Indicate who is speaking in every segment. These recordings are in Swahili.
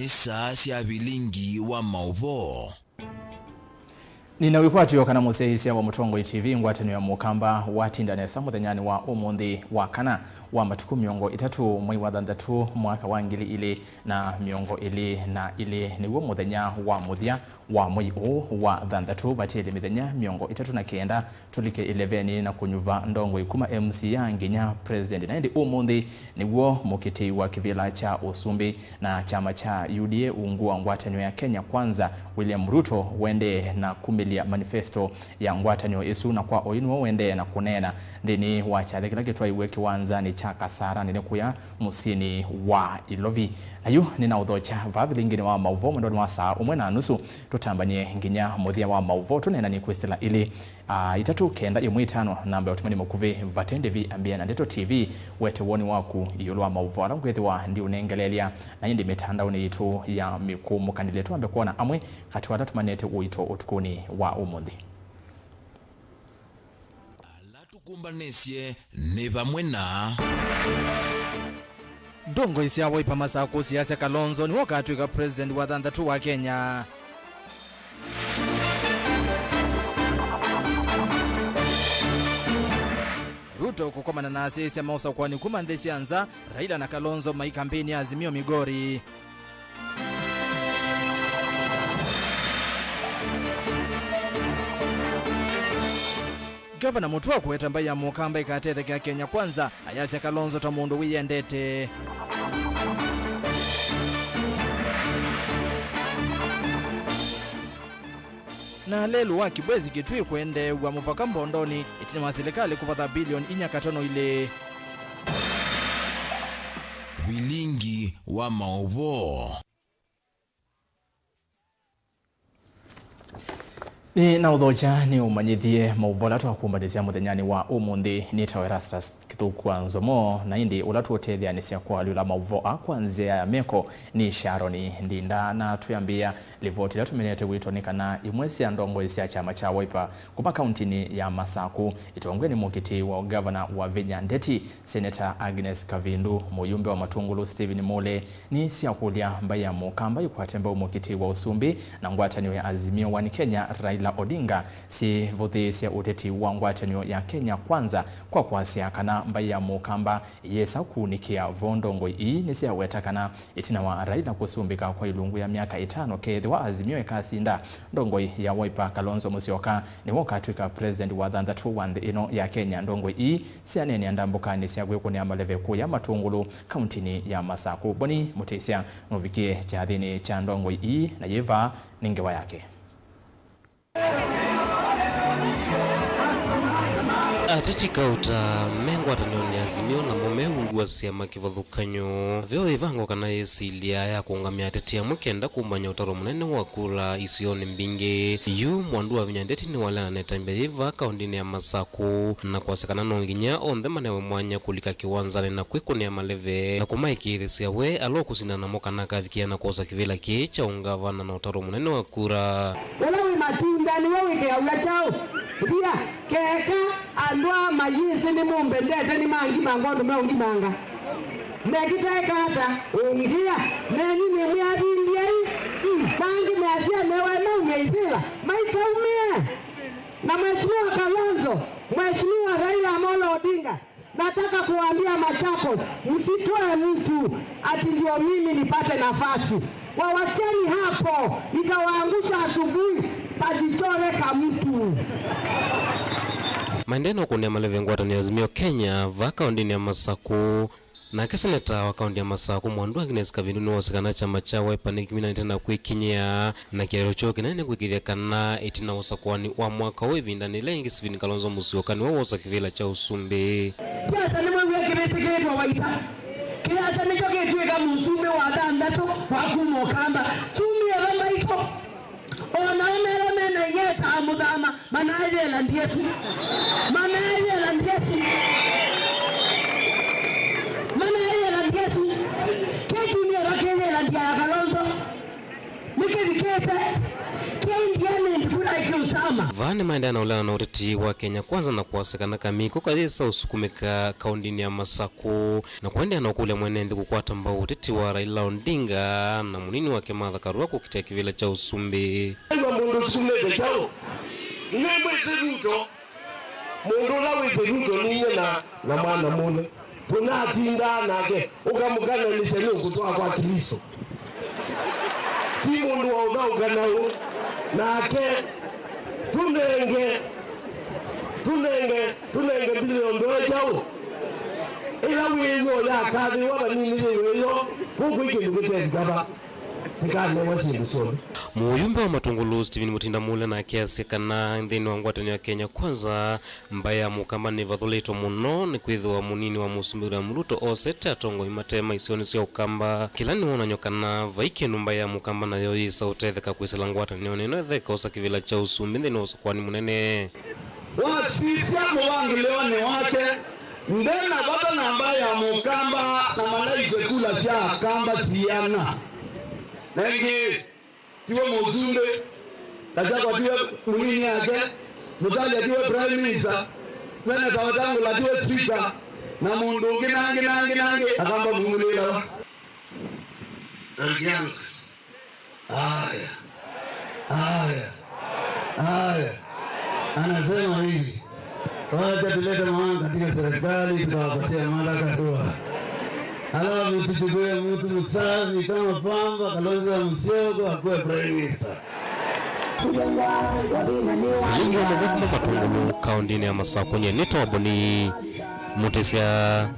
Speaker 1: nisa cia Vilingi wa Mauvoo.
Speaker 2: Nina wikwati yokana museisia wa Mutongo TV ngwatano ya mukamba watindanesa muthenyani wa umuthi wa kana wa matuku miongo itatu mwei wa thanthatu mwaka wa 2022 niwo muthenya wa muthia wa mwei wa thanthatu batili mithenya miongo itatu na kenda tulike 11 na kunyuva ndongo ikuma MC ya nginya president na ndi umuthi niwo mukiti wa kivila cha usumbi na chama cha UDA ungua ngwatano ya Kenya Kwanza William Ruto wende na kumilia manifesto ya ngwatanio isu na kwa oinu wende na kunena ndini wachale kila kitwa iwe kiwanza cha kasara nene kuya musini wa Ilovi ayu nina udhocha Vilingi ni wa Mauvoo mwendo wa saa umwe na nusu tutambanye nginya muthia wa Mauvoo tunena ni kwestela ili itatu kenda imwe itano namba utumani mukuve vatendevi ambia na Ndeto TV wete woni waku iyolo wa Mauvoo arangwethiwa ndi unengelelia na indi mitandaoni itu ya mikumu kandiletu ambe kuona amwe kati watatu manete uito utukuni wa umuthi
Speaker 1: kumbanesie ni vamwe na
Speaker 3: ndongo isia Wiper masako siasa Kalonzo ni wakati wa president wa thanthatu wa Kenya. Ruto kukomana na siasa mausa kwa ni kumandesi anza Raila na Kalonzo maikampeni ya Azimio Migori. Gavana Mutua kuweta mbaya mukamba ikatethe kia Kenya Kwanza ayasya Kalonzo ta mundu wiyendete. Na lelu wa kibwezi kitui kwende wa mufaka mbondoni itini wa serikali kupata bilioni 4 ile.
Speaker 1: Vilingi wa Mauvoo.
Speaker 2: Ni na udhocha ni umanyithie Mauvoo latu wakumbadizia muthenyani wa umuthi ni tawa ERASTUS kithuku NZOMO na indi ulatu utethia nisia kwa liula Mauvoo akwanzia ya meko ni Sharon Ndinda na tuyambia livoti latu menete witonikana imwesi ya ndongo isia chama cha Wiper kuma kauntini ya Masaku itongwe ni mukiti wa governor wa Vinya Ndeti Senator Agnes Kavindu muyumbe wa Matungulu Stephen Mole ni siakulia mbaya mukamba yukwatemba umukiti wa usumbi na ngwatanio ya Azimio wa Kenya Raila Odinga si vothisia uteti wa ngwatanio ya Kenya Kwanza kwa kwasia kana mbaya mukamba yesa kunikia vondongo ii nisia wetakana itina wa Raila kusumbika kwa ilungu ya miaka 5 kethi wa Azimio ekasinda ndongo ya Wiper Kalonzo Musyoka ni wakati ka president wa thanthatu wa ino ya Kenya ndongo ii sianeni andambuka nisia gwekuni amaleve ku ya Matungulu kauntini ya Masaku boni mutesia novikie chathini cha ndongo ii na yeva ningewa yake.
Speaker 4: Atitika uta mengwa tanoni Azimio na mumeungua siama kivathukanyo vyo ivango kana esilia ya kuungamia atetia mwekenda kumbanya utaro munene wa kura isioni mbingi yu mwandu wa Vinya Ndeti ni wale na netambeiva kaundini ya Masaku na kwasekana nonginya onthe manewe mwanya kulika kiwanzani na kwikuni ya maleve na kumaikirisia we alo kusinana moka na kavikia na kosa kivila kicha ungavana na utaro munene wa kura
Speaker 5: wala matunda ni wewe ke aula chao bia keka andwa mayisi ni mumbe ndete ni mangi mangondo meongi manga nekiteka hata ungia neni ni miabilia mangi measia newe na umeibila maika umea na Mheshimiwa Kalonzo Mheshimiwa Raila Amolo Odinga nataka kuambia Machakos msitoe mtu ati ndio mimi nipate nafasi wawacheni hapo nitawaangusha asubuhi pajichore kama mtu.
Speaker 4: Maendeno kunia maleve ngwatani ya Azimio Kenya vaka ondini ya Masaku na keseneta wa kaundi ya Masaku mwandu Agnes Kavindu ni wasekana chama cha Wiper ni kimina nitena kuikinyia na kiero choki na nene kuikiria kana itina wasakuwani wa mwaka wevinda ni lengi Stephen Kalonzo Musyoka ni wawasa kivila cha usumbi.
Speaker 5: Kiasa ni mwengu ya kibese kitu wa Wiper kiasa ni choki tuweka musumbi wa thanthatu wa kumokamba chumi ya lamba ito onaumela mena yeta amudama manaye la ndiesi ketu ni rakele la ndia ya Kalonzo nikirikete kendiane ndikuna like Usama.
Speaker 4: Vani maenda na ulana uteti wa Kenya Kwanza na kuwasekana kamiko kazisa usukumika kaundini ya Masako na kuendea na ukule mwenendi kukwata mbao uteti wa Raila Odinga na munini wa Kemadha Karua kukitia kivila cha Usumbi.
Speaker 6: Mundu sukumete chao Ngwe ziruto Mundu lawe ziruto niye na mwana mune tunatinda nake ukamukana nisenu kutoa kwa Kristo ti mundu wa udhaugana nake tunenge bilioni dola chao ila wiyo ya kazi waba nini wiyo kuku ikindu kitetikaba tikane wasindu soni.
Speaker 4: Muyumbe wa Matungulu Steven Mutinda Mule na kiasi kana ndini wa ngwatani wa Kenya Kwanza mbaya mukamba ni vadhuleto muno ni kuidhu wa munini wa Musumbi wa Mruto osete atongo imatema isioni siya ukamba kilani wana nyokana vaike numbaya mukamba na yoi sautetheka kuisela ngwatani oneno etheka osa kivila cha Usumbi ndini osa kwani munene
Speaker 6: wasisia mwangilewa ni wake ndena bata na mbaya mukamba na malaise kula siya kamba siyana nengi tiwe muzunde kachakwa tiwe munini yake musalia tiwe prime minister seneta watangu la tiwe speaker na mundu nangi akamba mungulela nangianga haya anasema hivi wacha tulete maana katika serikali tukawapatia mamlaka tu alafu tuchukue mtu msafi kama Pamba Kalonzo Musyoka akuwe prime minister.
Speaker 4: Vilingi wa Mauvoo Matungulu kaundini ya Masako nye nito waboni mutesia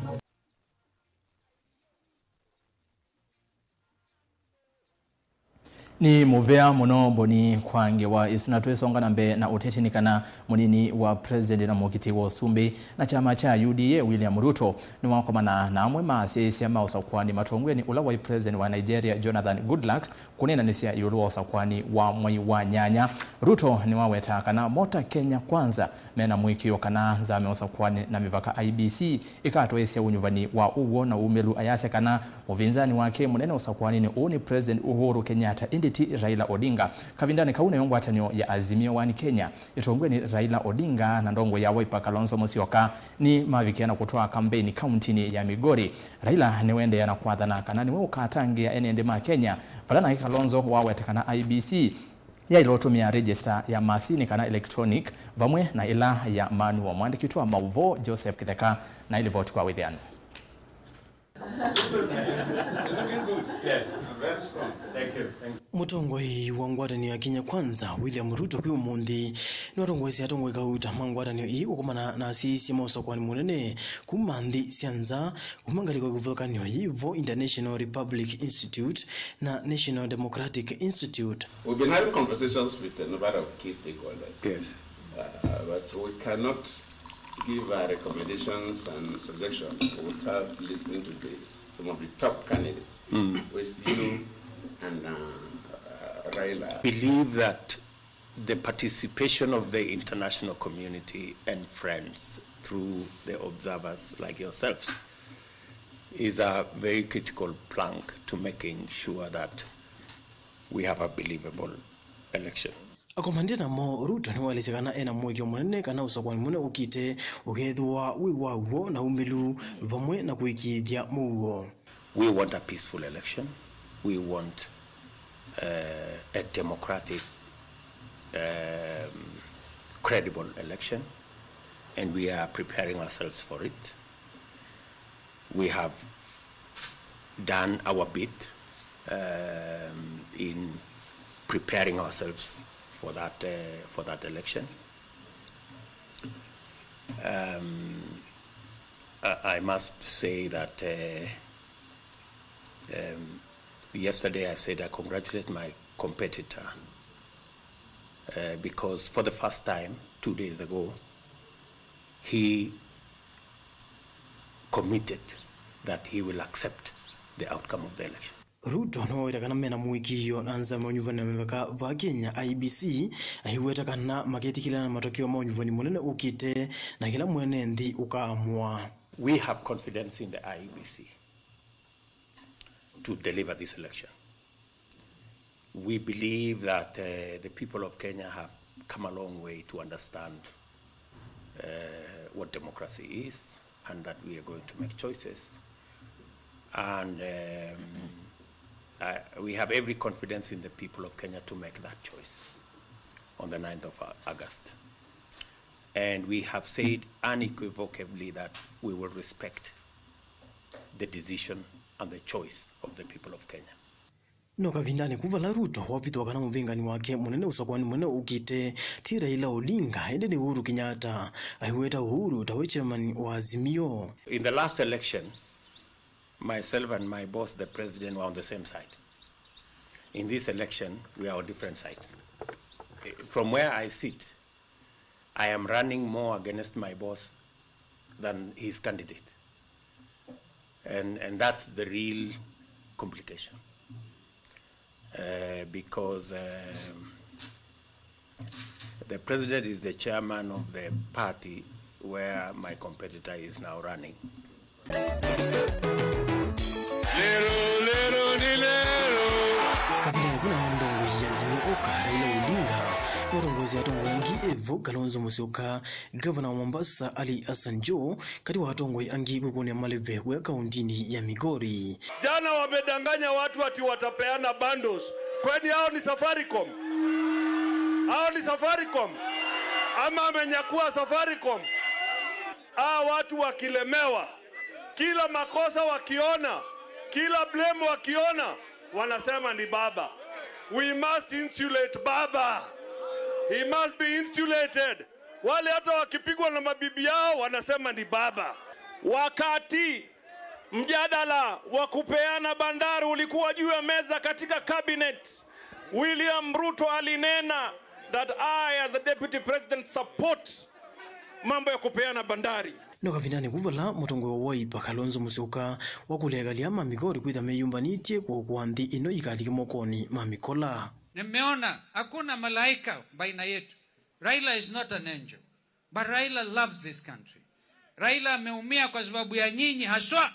Speaker 2: ni muvea muno boni kwange wa isuna tuesonga nambe na utetinikana munini wa president na mukiti wa Usumbi na chama cha UDA William Ruto ni wakomana na amwe maasisi ama usakwani matongwe ni ula wa president wa Nigeria Jonathan Goodluck kunena nisia yulu wa usakwani wa mwai wa nyanya. Ruto ni waweta kana mota Kenya Kwanza mena mwiki wakana za usakwani na mivaka IBC ikatoesia unyuvani wa uwo na umelu ayase kana uvinzani wake munene usakwani ni uni president Uhuru Kenyatta Raila Odinga kavindane kaune yongwatanyo ya Azimio One Kenya itongwe ni Raila Odinga na ndongo ya Wiper Kalonzo Musyoka ni mavikiana kutoa kampeni kauntini ya Migori. Raila ni wende yana kwathana kana ni ukatange ya enende ma Kenya falana Kalonzo wawetekana IBC ya ilotumia register ya masini kana electronic vamwe na ila ya manual mwandiki wa Mauvoo Joseph Kitheka na ili vote kwa withiano.
Speaker 7: Yes, very strong. Thank you.
Speaker 8: Mutongoi wa ngwatani ya Kenya Kwanza William Ruto kwi umundi ni watongoi atongoi kauta mangwatani ii kukomana na asisi mausakwani munene kumanthi sianza kumangaliko kuvukanyo yivo International Republic Institute na National Democratic Institute.
Speaker 7: We've been having conversations with a number of key stakeholders.
Speaker 6: Yes.
Speaker 7: But we cannot give our recommendations and suggestions without listening to some of the top candidates, with you and Raila.
Speaker 9: Believe that the participation of the international community and friends through the observers like yourselves is a very critical plank to making sure that we have a believable election.
Speaker 8: Akomandina mo Ruto ni walisekana ena mwekyo munene kana usakwani mune ukite ukethwa wiwawo na umelu vamwe na kuikithia muwo.
Speaker 9: We want a peaceful election. We want a democratic, credible election, and we are preparing ourselves for it. We have done our bit in preparing ourselves for that election. I must say that yesterday I said I congratulate my competitor because for the first time 2 days ago he committed that he will accept the outcome of the election.
Speaker 8: Ruto no itakana mena muikiyo nanza manyuvani mebeka va Kenya IBC ahiweta kana maketi kila na matokeo manyuvani munene ukite na kila mwene ndi ukaamua.
Speaker 9: We have confidence in the IBC to deliver this election. We believe that the people of Kenya have come a long way to understand what democracy is, and that we are going to make choices. And we have every confidence in the people of Kenya to make that choice on the 9th of August. And we have said unequivocally that we will respect the decision and the choice of the people of Kenya.
Speaker 8: No kavindani kuvala Ruto wavitwa kana muvingani wake munene usakwani munene ukite ti Raila Odinga ende ni Uhuru Kenyatta ahiweta Uhuru tawe chairman wa Azimio.
Speaker 9: In the last election, myself and my boss, the president, were on the same side. In this election, we are on different sides. From where I sit, I am running more against my boss than his candidate. And that's the real complication. Because the president is the chairman of the party where my competitor is now running.
Speaker 8: Kavile kuna ndo Azimio oka Raila Odinga yorongozi atongo yangi Evo Kalonzo Musyoka governor wa Mombasa Ali Hassan Joho kati wa atongo yangi kukune maleve kwa kaunti ya Migori.
Speaker 6: Jana wamedanganya watu ati watapeana bundles. Kwani hao ni Safaricom? Hao ni Safaricom? Ama amenyakua Safaricom? Watu wakilemewa, kila makosa wakiona, kila blame wakiona, wanasema ni baba. We must insulate baba. He must be insulated. Wale hata wakipigwa na mabibi yao wanasema ni baba.
Speaker 10: Wakati mjadala wa kupeana bandari ulikuwa juu ya meza katika cabinet, William Ruto alinena that I as the deputy president support mambo ya kupeana bandari.
Speaker 8: No kavinani kuvala mutongo wa Wiper Kalonzo Musyoka wakulegalia Migori kwitha meyumbanitie kwa kuanthi ino ikaliki mokoni mamikola.
Speaker 11: Nimeona hakuna malaika baina yetu. Raila is not an angel, but Raila loves this country. Raila ameumia kwa sababu ya nyinyi, haswa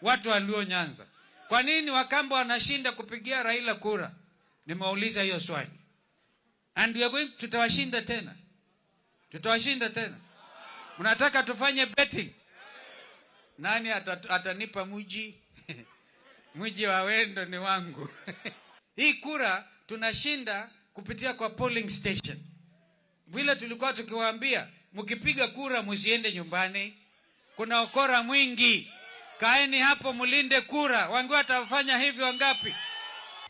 Speaker 11: watu walio Nyanza. Kwa nini Wakamba wanashinda kupigia Raila kura? Nimeuliza hiyo swali. And we are going, tutawashinda tena. Tutawashinda tena. Mnataka tufanye betting? Nani atanipa mji? Mji wa Wendo ni wangu. Hii kura tunashinda kupitia kwa polling station. Vile tulikuwa tukiwaambia, mkipiga kura msiende nyumbani. Kuna ukora mwingi. Kaeni hapo mulinde kura. Wangu watafanya hivyo wangapi?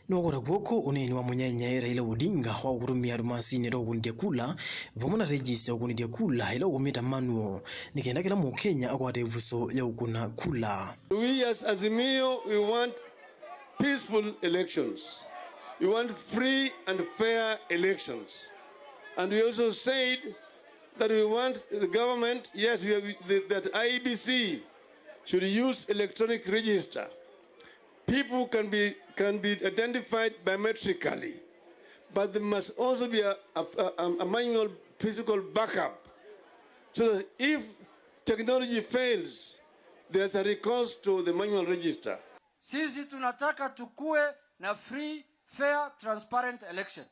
Speaker 8: Nogora gwoko uneni wa munyanya Raila Odinga wa kurumia rumasini ro kundia kula vomona register kundia kula ila umita manuo nikenda kila mu Kenya akwate vuso ya ukuna kula.
Speaker 6: We as Azimio, we want peaceful elections. We want free and fair elections. And we also said that we want the government, yes, that IEBC should use electronic register. People can be identified biometrically, but there must also be a manual physical backup, so that if technology fails, there's a recourse to the manual register.
Speaker 12: Sisi tunataka tukue na free, fair, transparent election,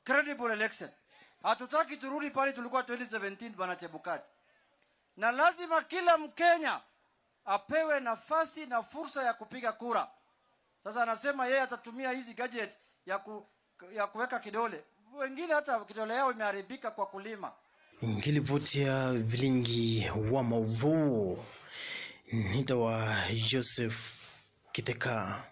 Speaker 12: credible election. Hatutaki turudi pale tulikuwa 2017 bana Chebukati. Na lazima kila Mkenya apewe nafasi na fursa ya kupiga kura. Sasa anasema yeye atatumia hizi gadget ya kuweka kidole. Wengine hata kidole yao imeharibika kwa kulima.
Speaker 8: Ngilivotia Vilingi wa Mauvoo. Nitawa Joseph Kiteka.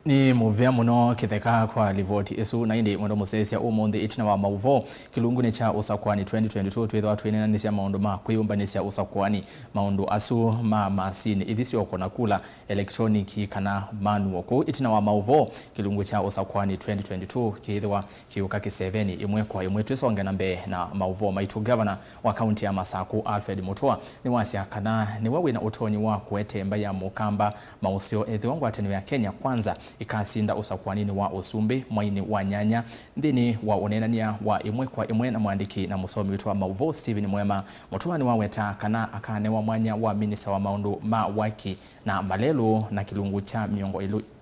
Speaker 2: Ni muvya muno Kitheka kwa livoti isu na indi mwendo musesia umundi itina wa Mauvoo kilunguni cha usakwani 2022 twithwa twinenanisia maundu ma kwiyumbanisia usakwani maundu asu ma masini ithisi okona kula electronic kana manual ko itina wa Mauvoo kilungu cha usakwani 2022 kithwa kiuka kiseveni imwe kwa imwe twisonge nambe na Mauvoo maitu governor wa county ya Masaku Alfred Mutua ni wasia kana ni wewe na utonyi wa kuetemba ya mukamba mausio ethiongo atenu ya Kenya kwanza ikasinda usakwanini wa usumbi mwaini wa nyanya ndini wa unenania wa imwe kwa imwe na mwandiki na musomi witwa Mauvoo Steven Mwema mutuani wa weta kana akane wa mwanya wa minisa wa maundu ma waki na malelu na kilungu cha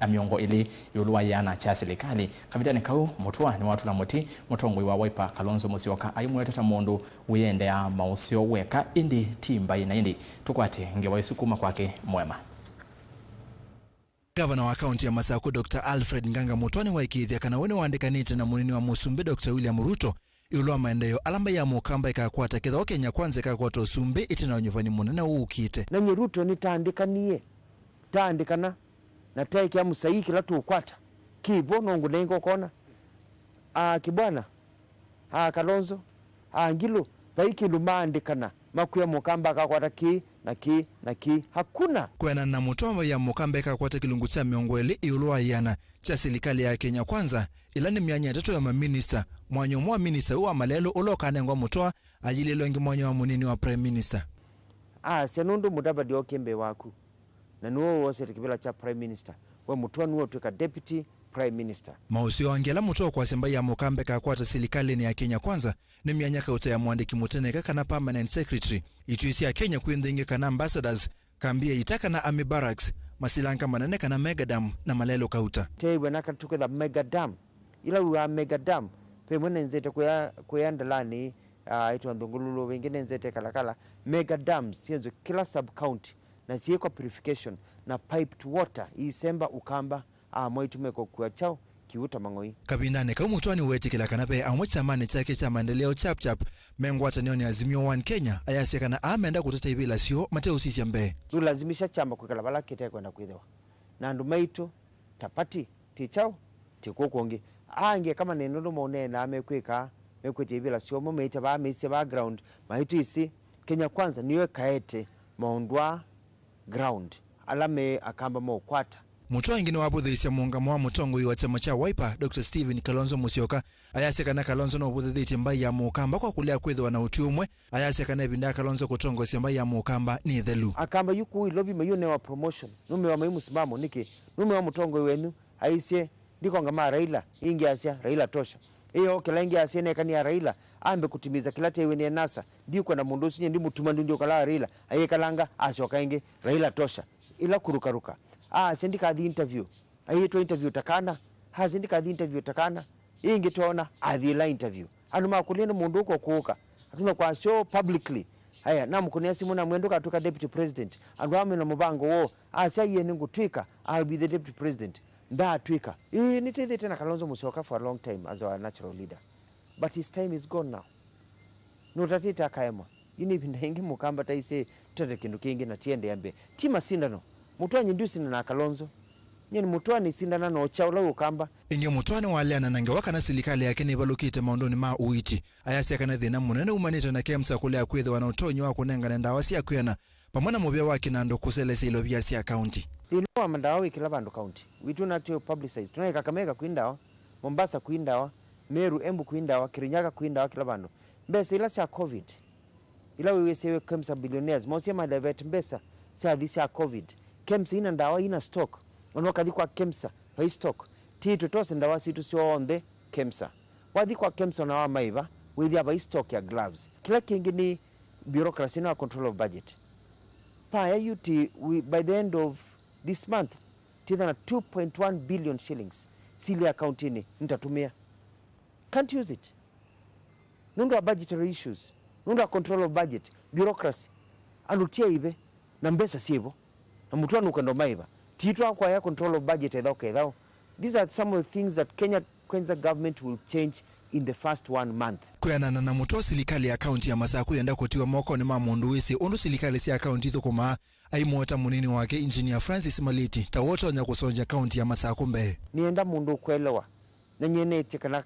Speaker 2: miongo ili yuluwa yana cha serikali kabidani kau mutuani watu na muti mutongwe wa Wiper Kalonzo Musyoka aimwe tata mundu uyende ya mausio weka indi timba ina indi tukwate ngewa isukuma kwake Mwema.
Speaker 13: Gavana wa kaunti ya Masako Dr. Alfred Nganga Mutwani wa ikithia kana wene waandikanite na munini wa Musumbi Dr. William Ruto yulwa maendeleo alamba ya mukamba ikakwata ketho Kenya kwanza ikakwata usumbi itina nyuvani munene ukite
Speaker 5: na Ruto ni taandikana na taiki ya musai kila tukwata kibo nongu nengo kona kibwana Kalonzo Ngilo baiki lumaandikana makuya mukamba akakwata ki na ki hakuna
Speaker 13: kwena na Mutwamba ya mukamba ikakwata kilungu cha miongo ili yulwa yana cha serikali ya Kenya kwanza ilani mianya tatu ya maminista mwanyo mwa minista wa malelo ulokane ngwa Mutwa ajililo ngi mwanyo wa munini wa prime minister
Speaker 5: senundu Mudavadi okembe waku na nuo wose kibela cha prime minister wa Mutwa nuo tuka deputy prime minister
Speaker 13: mausio angela Mutwa kwa semba ya mukamba ikakwata serikali ni ya Kenya kwanza ni mianya kauta ya mwandiki muteneka kana permanent secretary ituisi ya Kenya kwindingi kana ambassadors kambia itaka na army barracks masilanka manene kana megadam na malelo kauta
Speaker 5: tewe naka tuke the megadam ila wa megadam pe mwene nzete kuyandalani itu ndungululo wengine nzete kalakala megadams yenzo kila sub county na sieko purification na piped water isemba ukamba mwitumeko kwa chao kiuta mangoi
Speaker 13: kabinane kama Mutwani weti kila kanape amwacha mane chake cha maendeleo chap mengwata nioni Azimio 1 Kenya ayase kana ameenda kutata ibila sio Mateo sisi ambe
Speaker 5: lazimisha chamba kukala bala kete kwenda kuidhewa na ndumaito tapati tichao tikukongi ange kama nenono mone na amekweka mekwete ibila sio mumeita ba mese background maitu isi Kenya kwanza niwe kaete maundwa ground alame akamba mo kwata
Speaker 13: Mutwa ingine wapo dhisia muungamo wa mutongo wa chama cha Wiper Dr. Steven Kalonzo Musyoka ayaseka na Kalonzo na ubudhe dhiti mbai ya mukamba kwa kulea kwedho na utiumwe ayaseka na ibinda Kalonzo kutongo si mbai ya mukamba ni dhelu
Speaker 5: akamba yuku ilobi mayune wa promotion nume wa maimu simamo niki nume wa mutongo wenu aisye ndiko ngama Raila ingi asya Raila tosha iyo kila ingi asya nekani ya Raila ambe kutimiza kila tewe ni nasa ndiko na mundosi nye ndi mutumandu ndio kala Raila ayekalanga asyoka ingi Raila tosha ila kurukaruka sindika the interview ayito interview takana sindika the interview takana ingi tona adhila interview anuma kulina mundu uko kuuka atuna kwa show publicly haya na mkunia simu na mwendo katuka deputy president andu ame na mubango wo asyaye ningu twika I'll be the deputy president nda twika niteze tena Kalonzo Musyoka for a long time as our natural leader but his time is gone now notatita kaema ini bindengi mukamba taise tete kindu kingi na tiende yambe tima sindano Mutwani ndusi na Kalonzo nyeni Mutwani sindana no chaula ukamba
Speaker 13: inge Mutwani waliana nange wakana serikali yake ni balukite maondoni ma uiti ayasi kana thina munene umanita na kemsa kule kwethe wanaotonyo wa kunenga na ndawasi yakwena pamwana mubya wake na ndo kuselese ilo bya sia county
Speaker 5: ino mandawa ikila bandu county we do not publicize tunaye Kakamega kuindawa Mombasa kuindawa Meru Embu kuindawa Kirinyaga kuindawa kila bandu mbesa ila sia covid ila wewe sewe kemsa billionaires mosi ma debet mbesa sia this ya covid kemsa ina ndawa ina stock onoka kwa kemsa by stock titu tose ndawa situ sio on the kemsa wadi kwa kemsa na wa maiva with ya by stock ya gloves kila kingi ni bureaucracy na control of budget pa ya yuti by the end of this month tithana 2.1 billion shillings sili account ini nitatumia can't use it nundo budgetary issues nundo control of budget bureaucracy anutia ibe na mbesa sibo na Mutwani ukando maiba titwa kwa ya control of budget edho these are some of the things that Kenya government will change in the first 1 month
Speaker 13: kuyana na Mutwa serikali ya county ya Masako yenda kutiwa moko ni mamundu wisi ondu serikali si county thukuma aimota munini wake engineer Francis Maliti tawoto nya kusonja county ya Masako mbe
Speaker 5: nienda mundu kwelewa na nyene chekana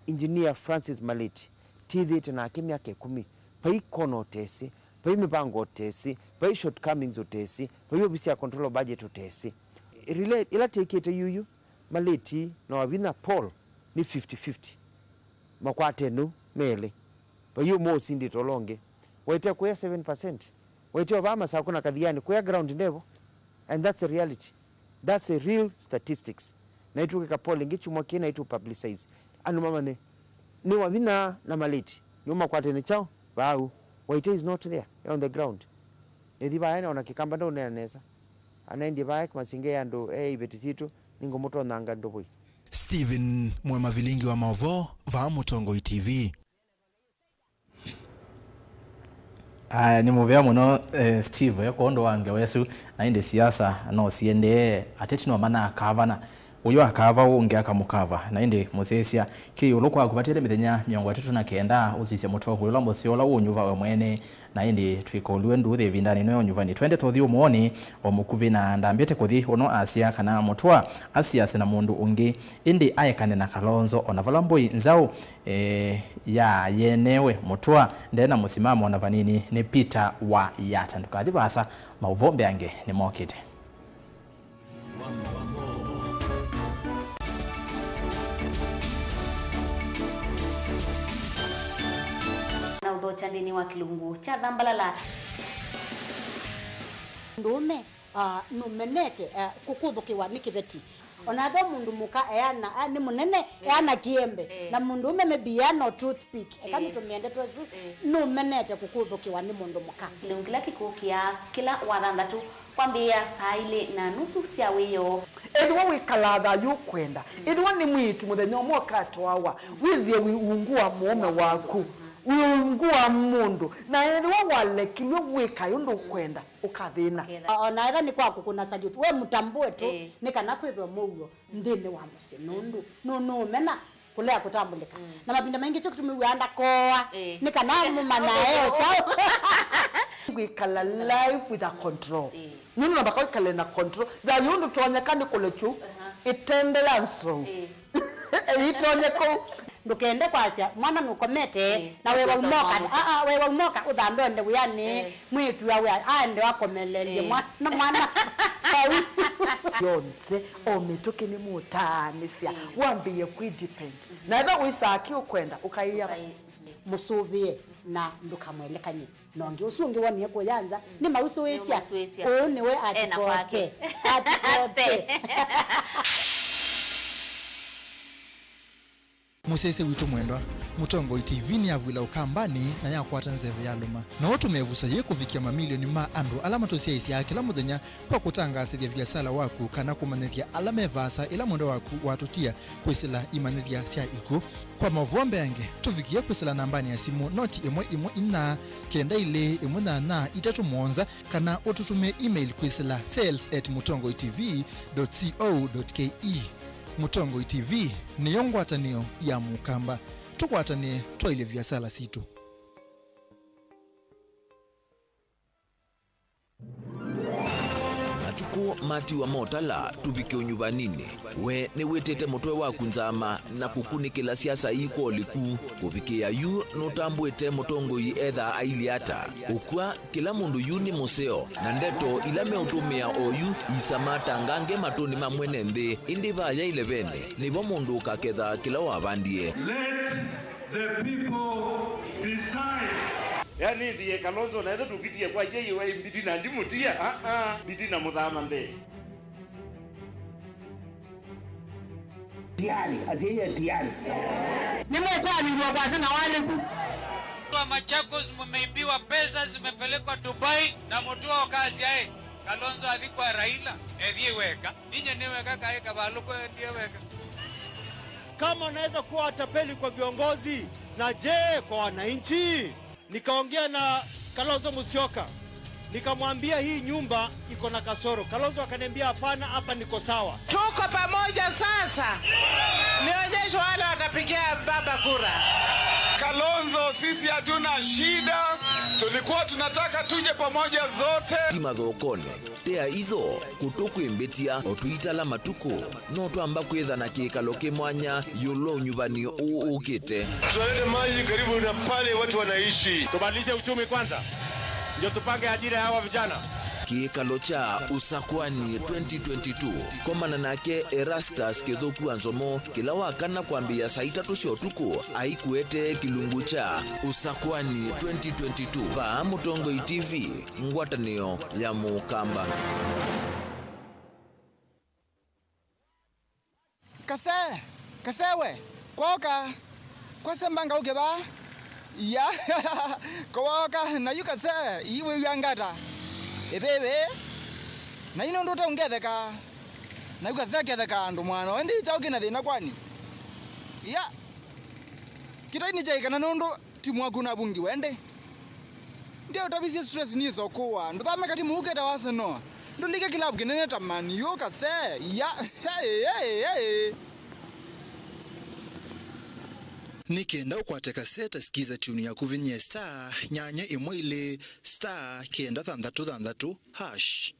Speaker 5: engineer Francis Maliti tithi na kimya ke 10 pai kono tesi pai mipango tesi pai shortcomings tesi pai obisi ya control budget tesi ila take it yuyu Maliti na wabina Paul ni 50-50 makwate no mele pai mo sindi tolonge waite kwa 7% waite obama sa kuna kadhiani kwa ground ndevo and that's a reality
Speaker 14: That's a real statistics. Na itu kika polling ichumwa kina itu publicize. Anu mama ni wavina na maliti. Nyuma kwa tene chao bau. Waite is not there on the ground. Edi bae ona kikamba ndo neza. Anaendi bae masinge ando ibetisitu ningo moto nanga ndo boy.
Speaker 13: Steven Mwema Vilingi wa Mauvoo va Mutongo TV.
Speaker 2: Ni muvea muno Steve kondo wange wesu na inde siasa no siende atetino mana akavana uyo akava unge akamukava na inde musesia ki uloko akubatire mithenya 39 uzise mutwa kulo mbosio la unyuva we mwene na inde twikoliwe nduthi vindani no nyuva ni twende tothi umuoni omukuvi na ndambete kuthi ono asia kana mutwa asia sena mundu ungi indi ayekane na Kalonzo onavala mboi nzau ya yenewe mutwa ndena musimamo na vanini ni Peter wa yata ndukathi basa Mauvoo yange ni mokite
Speaker 15: na udhochandini wa kilungu cha dhambalala
Speaker 16: ndume numenete kukuthukiwa ni kiveti onatho mundu muka eana ni munene eana kiembe na mundu ume mebiano toothpick kama tumiende twesu numenete kukuthukiwa ni mundu muka
Speaker 15: kilungila kikukia kila wathandatu kwambia saa ile na nusu cia wiyo
Speaker 17: edwa wikalatha yukwenda edwa ni mwitu muthenya mwoka twawa withie wiungua muome waku wiungua mundu na edwa walekilwe wika yundu kwenda ukathina
Speaker 16: ona etha ni kwaku kuna salute we mutambue tu ni kana kwithwa mugo ndini wa musi nundu no mena kulea kutambulika na mapinda mengi cyo kutumiwanda koa ni kana mumana chao
Speaker 17: wikala life with a control nini nabaka wikala na control da yundu tuonyekani kulechu itende lanso itonyeko
Speaker 16: ndukende kwasia mwana nukomete na wewe umoka wewe umoka udhambe nde yani mwitu yawe ande wakomelelie mwana
Speaker 17: yonthe omituke ni mutanisia wambiye ku depend na eba wisaki ukwenda ukaiya
Speaker 16: musubie na ndukamwelekanye nongi usungi woniye kuyanza ni mauso wesia niwe atikoke
Speaker 13: Musese witu mwendwa Mutongo TV ni avwila ukambani na yakwata nzeve yaluma na watu mevusa ye kufikia mamilioni ma andu alama tosia isi ya kila muthenya kwa kutangasithia biasala waku kana kumanithia alama vasa ila mwendo waku watutia kwisila imanithia sia iku kwa Mauvoo yange tufikia kwisila nambani ya simu noti imwe ina kenda ile imwe na itatu monza kana ututume email kwisila sales@mutongotv.co.ke. Mutongo TV ni yongwatanio ya mukamba tukwatane twaile vyasala situ
Speaker 1: matuko mati wa motala tubike unyubanini we ni wetete mutwe wa kunzama na kukunikila siasa iko liku kubikia yu notambwete Mutongo etha ailiata ukwa kila mundu yuni museo na ndeto ilame utumia oyu isamata ngange matoni mamwene nthi indi vaya ilevene nivo mundu kaketha kila wabandie.
Speaker 18: Let the people decide.
Speaker 6: Yani ndiye Kalonzo na ezo tukitie kwa yeye wa mbiti na ndimutia mbiti na muthama mbe
Speaker 5: tiari asiye tiari
Speaker 16: nimekuwa nilikuwa kwa sana wale
Speaker 11: kwa Machakos mmeibiwa pesa zimepelekwa Dubai na mtuo kazi yae Kalonzo adikwa Raila edhiweka ninye niweka kaeka baluko ndiweka
Speaker 19: kama unaweza kuwa watapeli kwa viongozi na je kwa wananchi. Nikaongea na Kalonzo Musyoka nikamwambia hii nyumba iko na kasoro. Kalonzo akaniambia hapana, hapa niko sawa.
Speaker 20: Tuko pamoja sasa. Nionyeshe wale watapigia baba kura.
Speaker 18: Kalonzo, sisi hatuna shida. Tulikuwa tunataka tuje pamoja zote.
Speaker 1: Timathokone tea itho kutukwimbitia otuitala matuko no twamba kwitha na kikalo kimwanya yulo nyubani ukite
Speaker 18: tulete maji karibu na pale watu wanaishi. Tubadilishe uchumi kwanza ndio tupange ajira hawa vijana.
Speaker 1: Kikalo cha usakwani 2022 komana nake ERASTUS kithuku NZOMO kila wakana kwambia saa 3 cia utuku aikuete kilungu cha usakwani 2022 pa Mutongo TV ngwatanio ya mukamba.
Speaker 21: kasewe koka kwasembanga ugeba ya koka na yukase iwe yangata ebebe na ino ndo taungetheka na yukase ketheka ndo mwana ndi chauke na thina kwani ya kitaini jaika na nondo timu waku na bungi wende ndio tabisi stress nizo kuwa ndo thame kati muke tawase no ndo like kilabu kinene tamani yukase ya hey.
Speaker 13: Nikenda ukwateka seta sikiza tuni ya kuvinye star nyanya imwile star kenda thandatu #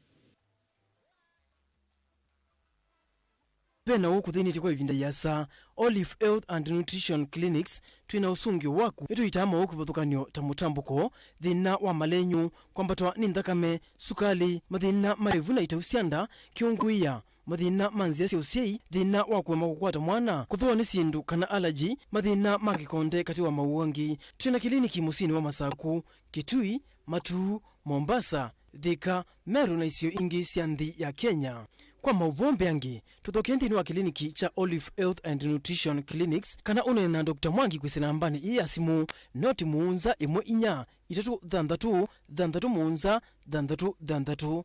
Speaker 8: Vena huku thini tikwa ivinda yasa Olive Health and Nutrition Clinics twina usungi waku etu itama huku vathukanio tamutambuko thina wa malenyu kwambatwa ni nthakame sukali mathina marevu na itausianda kiunguia mathina manzia siusiei thina wa kuema kukwata mwana kuthuwa ni sindu kana allergy mathina makikonde kati wa mauangi twina kliniki musini wa Masaku Kitui Matu Mombasa Thika Meru na isio ingi cia nthi ya Kenya. Kwa Mauvoo mbeangi tuthokendini wa kliniki cha Olive Health and Nutrition Clinics kana unene na Dr. Mwangi kwisina mbani iya simu noti muunza 1433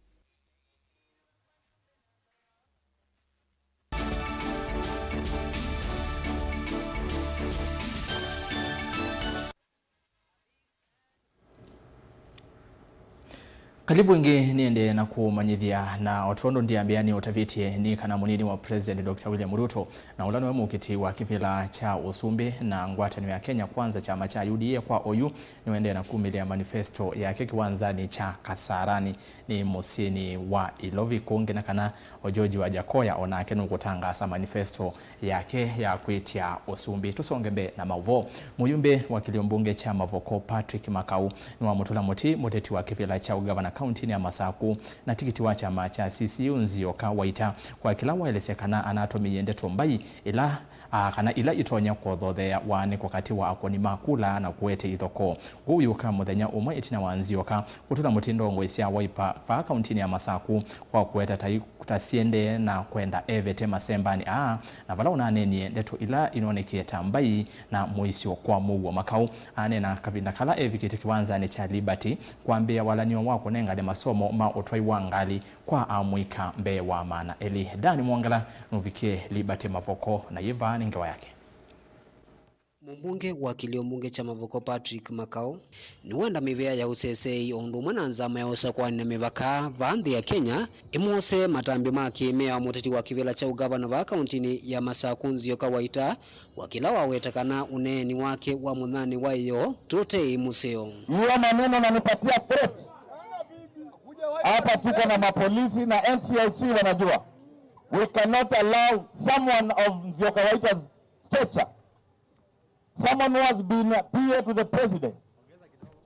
Speaker 2: Kalibu ingi niende na kumanyithia na otondo ndiambiani utaviti ni kana munini wa President Dr. William Ruto na ulano wa mukiti wa kivila cha Usumbi na ngwatano ya Kenya Kwanza chama cha UDA kwa OU niwende na kumilia manifesto ya kiwanzani cha Kasarani ni musini wa Ilovi kungi na kana ojoji wa Jakoya onake nukutangasa manifesto yake ya kuitia Usumbi. Tusongebe na Mauvoo. Muyumbe wa kiliombunge cha Mauvoo Patrick Makau ni wa mutula muteti wa kivila cha ugavana kaunti ya Masaku na tikiti wa chama cha CCU Nzioka waita kwa kila waelesekana anatomi yende tombai ila ila itonya kuothothea wane wakati wa akoni makula na kuete ithoko huyu kama muthenya umwe itina wa Nzioka kutula mutindo ngwesia waipa fa kaunti ya Masaku kwa kueta kutasiende na kwenda evete masembani na vala unanenie ndeto ila inonekea tambai na muisio kwa Mauvoo Makau na kavinda kala evikiti kiwanza ni cha Liberty kuambia walaniwa wako nengale masomo ma otwai wangali kwa amwika mbe wa maana eli Dani Mwangala nuvikie Liberty Mavoko na Yiva ningewa yake.
Speaker 22: Mbunge wa kiliombunge cha Mauvoo Patrick Makau ni wenda mivea ya usesei ondu mwana nzama ya osa kwa nina mivaka vaandhi ya Kenya imuose matambi maki mea muteti wa kivila cha ugavana wa kauntini ya Masaku Nzioka waita wakila wawetakana uneni wake wa munani wa iyo tutei museo.
Speaker 23: Iyo maneno na nipatia threat. Hapa tuko na mapolisi na NCIC wanajua. We cannot allow someone of Nzioka waita's stature, someone who has been peer to the president,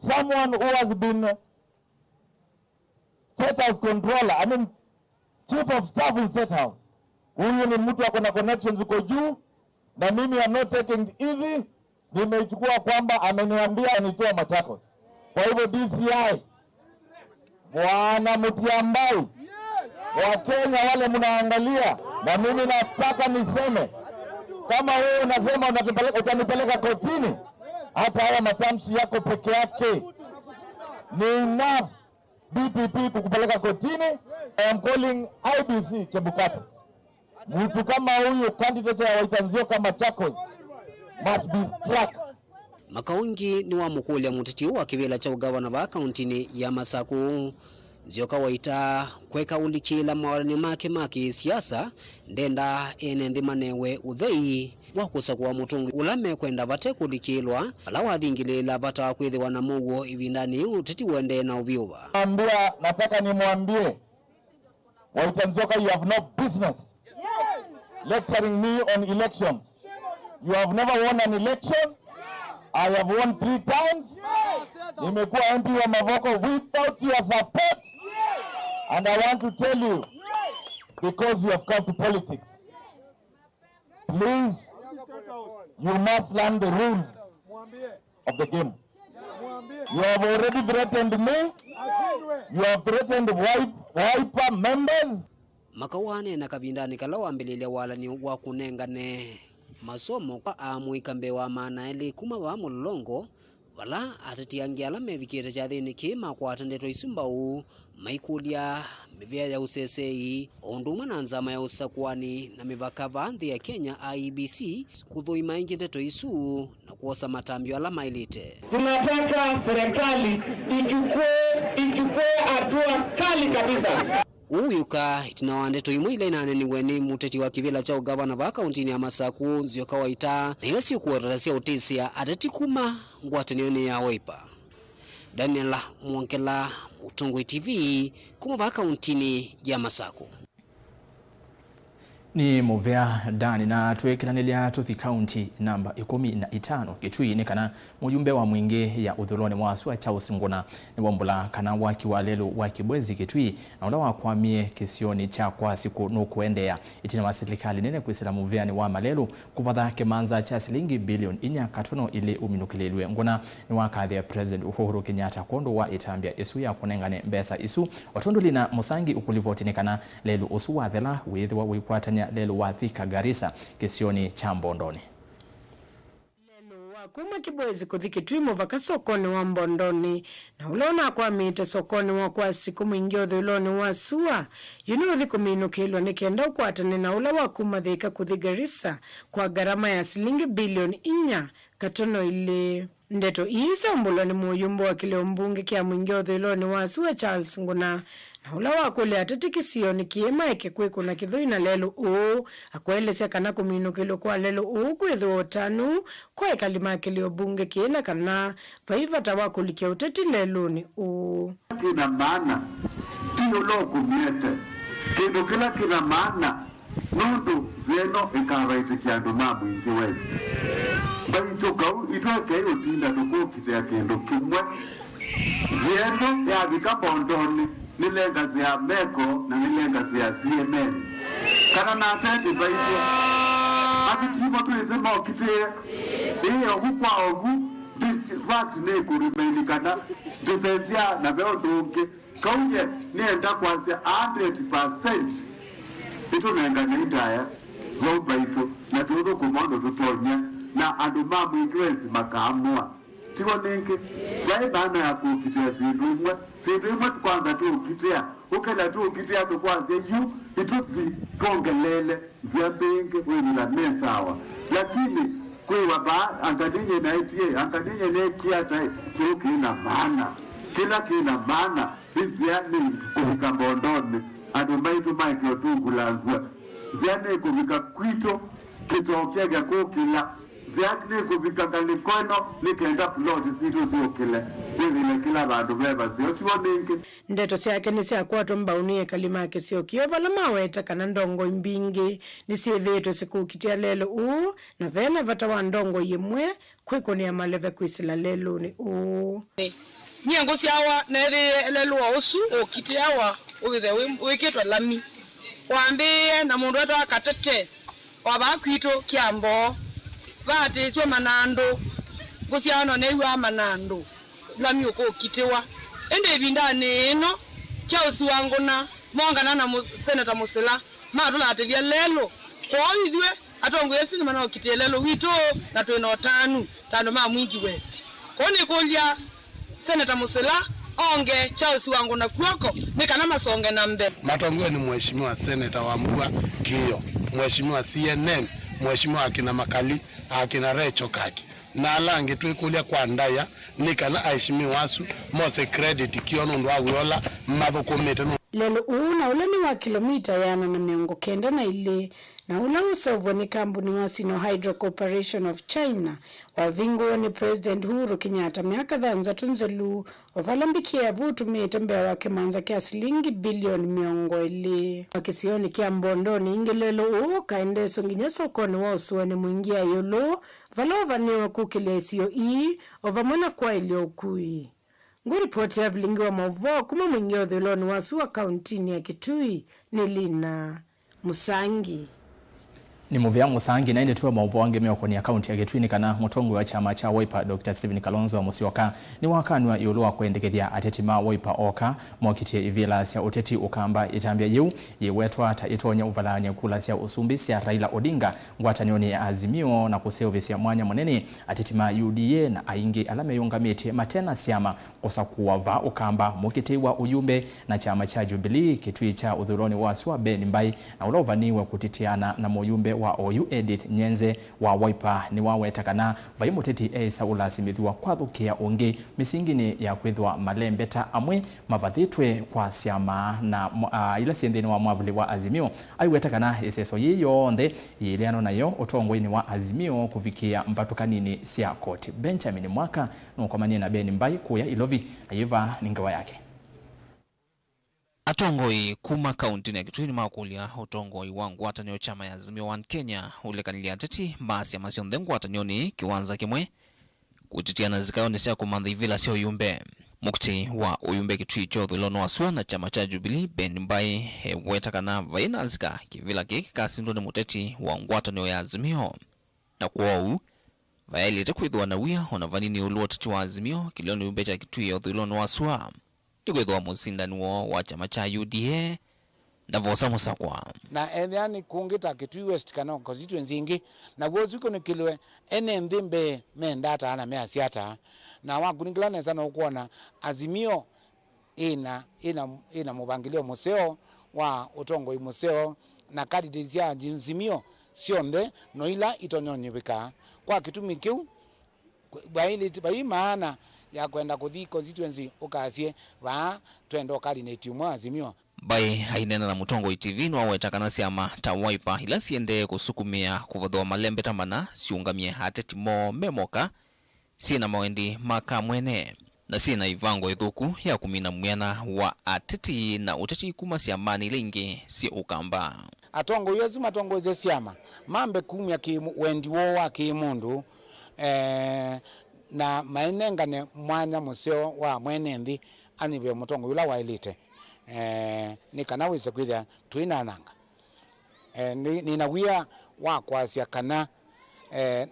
Speaker 23: someone who has been State House controller, chief of staff in State House. Huyu ni mtu akona connections uko juu na mimi am not taking it easy. Nimechukua kwamba ameniambia anitoa Machakos. Kwa hivyo DCI Bwana Mutiambai wa Kenya wale mnaangalia, na mimi nataka niseme kama wewe unasema utanipeleka kotini, hata haya matamshi yako peke yake ni enough DPP kukupeleka kotini. I am calling IBC Chebukati. Mtu kama huyu candidate ya Nzioka Machakos must be struck.
Speaker 22: Makaungi ni wa mukulia muteti wa kivila cha ugavana wa kauntini ya Masaku Nzioka waita kweka ulikila mawarani maki siasa ndenda ene ndhimanewe uthei wakusa kwa mutungi ulame kwenda vate kulikilwa ala wathingilila vata kwithiwa na Mauvoo ivindani uteti wende na uvyuva.
Speaker 23: Nataka nimwambie Waita Nzioka, you have no business lecturing me on elections. You have never won an election. I have won 3 times. Nimekuwa MP wa Mauvoo without your support. And I want to tell you, because you have come to politics, please, you must learn the rules of the game. You have already threatened me. You have threatened Wiper members.
Speaker 22: makawane na kavindani kala wambilile walani wa kunengane masomo kwa amuikambe wa maana ili kuma wa mulongo wala atatiangia la mevikire chathini kima kwa atendeto isumba u maikulia mivia ya usesei onduma na nzama ya usakwani na mivakava nthi ya Kenya IEBC kuthuima ingi ndeto isu na kuosa matambio ala mailite.
Speaker 3: Tunataka serikali ichukue hatua kali kabisa.
Speaker 22: Uyuka itinawandeto imwile inaneniwe ni muteti wa kivila cha ugavana va kauntini ya Masaku Nzioka Waita na ila siyo kuwararasia utisia atatikuma ngwatanioni ya Wiper. Daniela Mwankela, Mutongwe TV, kuma va kauntini ya Masaku.
Speaker 2: Ni Movea Dani na tuwekilanilya tuthi county namba 15 Kitui ni kana mujumbe wa mwinge ya udhuloni mwasu wa Charles Nguna ni wambula kana waki wa lelo waki bwezi Kitui na ula wakwamie kisioni cha kwa siku nukuendea itina wa serikali nene kuisila Movea ni wa malelu kuvadha kemanza cha shilingi bilioni 4 ili uminukililwe. Nguna ni wakadhi ya President Uhuru Kenyatta kondo wa itambia isu ya kunengane mbesa isu watonduli na musangi ukulivoti ni kana lelu usu wa dhela withiwa wikwatanya lelo wathika Garissa kisioni cha Mbondoni.
Speaker 4: Lelo wakuma kibwezi kuthiki tuimo vaka sokoni wa Mbondoni na ulona kwa mite sokoni wa kwa siku mwingi udhuloni wa sua yunuthi kuminukilwa ni kenda ukwatane na ula wakuma thika kuthi Garissa kwa gharama ya shilingi bilioni 4 ili ndeto isa mbuloni muyumbo wa kile mbunge kia mwingi udhuloni wa sua Charles Nguna na ula wakule atatikisioni kiema eke kwe kuna kithui na lelo akwelesya kana kuminukilo kwa lelo kwithu otanu kwa ekalima kilio bunge kiena kana vaivata wakulikia uteti lelo ni
Speaker 7: kina maana tiyo loku miete kindu kila kina maana nundu zeno ikavaiti kiandu mabu ingi west baichoka itweke utinda tukukite ya kindu kimwe zeno ya vikabondoni ni legacy ya Meko na ni legacy ya CNN. Kana na atete baito. Akitimo tuwezema okitie. Iyo hukwa ogu vat ne kurimelikana disensia na beo donke. Kaunye nienda kwasia 100%. Ito nenga nidaya go baito na tuzo kumondo tutonya na andumamu ikiwezi makamua. Tiwa nenke, wai bana ya kukitia sidumwe kwanza tu ukitia, ukela tu ukitia tu kwanza yu, ituzi kongelele, ziambinge, weni la mesawa. Lakini, kwe waba, angadinye na itie, angadinye na ikiata, kiu kina maana. Kila kina maana, ziani kufika Mbondoni, adumaitu maiki otungu langua. Ziani kufika Kwito, kitokega kukila, ziakni kufika Kalikono nikenda ploti situ ziokile wivile kila bandu beba ziotiwa mingi
Speaker 4: ndeto siake ni siakwato mbaunie kalima yake sio kiova la maweta kana ndongo mbingi ni siethito sikukitia lelo na vena vata wa ndongo yemwe kwiko ni amaleve kuisila lelo ni
Speaker 24: nyengo siawa nere lelo wa osu okitia wa uwithe wikitwa lami wambie na mundu wetu akatete wabakwito kiambo vate swe manando gusiano newa manando lami uko kitewa ende bindane eno kya usiwangona mongana na Senator Musila madula atelia lelo kwa idwe atongo yesu ni manao kitie lelo wito na 25 tano ma mwingi west koni kulia Senator Musila onge cha usiwangona kwako nikana masonge na mbe
Speaker 25: matongo ni mheshimiwa Senator wa Mbua Kiyo mheshimiwa CNN mheshimiwa akina Makali akina Recho Kaki na alange tuikulia kwa ndaya nikana aishimi wasu mose credit kiono ndo awiola mmadho komete
Speaker 4: lelo na ulani wa kilomita yana na miongo kenda na ile na ula usovo ni kampuni wa Sino Hydro Corporation of China wa vingo ni President Uhuru Kenyatta miaka dhanza tunzelu wafalambikia vutu mietembea wake manza kia shilingi bilioni miongo ili wakisioni kia Mbondoni ingelelo kaendeso nginya sokoni wa usuweni mwingia yolo valova niwa kukile sio ovamona kwa ili okui nguripoti ya Vilingi wa Mauvoo kuma mwingia udhuloni wasu wa kauntini ya Kitui ni Lina Musangi.
Speaker 2: Ni muvya musangi na indi tuwa Mauvoo wange meko ni akaunti ya Getwini kana mutongo wa chama cha Wiper Dr. Stephen Kalonzo Musyoka ni wakanwa yuluwa kuendekethia atetima Wiper oka mwakitie ivila sia uteti ukamba itambia yu yiwetwa ta itonya uvalanya kula sia usumbi sia Raila Odinga ngwatanioni ya Azimio na kuseo sia mwanya mweneni atetima UDA na aingi alame yungamiti matena siama kosa kuwava ukamba mukitiwa uyumbe na chama cha Jubilee kitui cha udhuroni wa Swabe Nimbai na ulovaniwe kutitiana na muyumbe wa OU Edith Nyenze wa Wiper ni wawetakana vaimuteti Saula simithiwa kwathukia ungi misingini ya kwithwa malembeta amwe mavathitwe kwa siama na ila siendeni wa mwavuli wa Azimio aiwetakana iseso yiyonthe yiliano nayo utongweni wa Azimio kufikia mbatukanini sia koti. Benjamin Mwaka nukomania na Beni Mbai kuya Ilovi aiva ningawa yake.
Speaker 9: Atongoi kuma kaunti ya Kitui makulia utongoi wa ngwatanio chama ya Azimio One Kenya ulekanilia teti basi ya masionthe ngwatanioni kiwanza kimwe kutitiana zikaoni sia kumandha ivila sio yumbe mukti wa uyumbe Kitui chodhu ilono wasua na chama cha Jubilee Ben Mbai wetakana vaina zika kivila kiki kasindo ni muteti wa ngwatanio ya Azimio na kuwau vayailete kuidhua na wia onavanini uluwa teti wa Azimio kilioni uyumbe cha Kitui chodhu ilono wasua Igwethwa musindani wa chama cha UDA na vosa musakwa
Speaker 10: na yani kungita Kitui West kana constituency ingi na wozu kono kilwe ene ndimbe mendata ana me asiata na wakuningilana sana ukuona Azimio ina mubangilio museo wa utongoi museo na candidates ya Azimio sionde noila itonyonyebeka kwa kitumi kiu bai maana ya kwenda kuthi constituency ukasie va twendo coordinate mwa Azimio
Speaker 9: bai hainena na mutongo TV no wetakana siama ta Wiper ila siende kusukumia kuvodwa malembe tamana siungamie hateti mo memoka sina mawendi maka mwene na sina ivango ithuku ya kumina mwiana wa ateti na uteti kuma siamani lingi si ukamba
Speaker 10: atongo yesu matongo ze siama mambe kumya ki wendi wo wa ki mundu na mainengane mwanya museo wa mwenendi anibe mutongo yula wailite ni kana wise kwithia twinananga ni na wia wa kwasia kana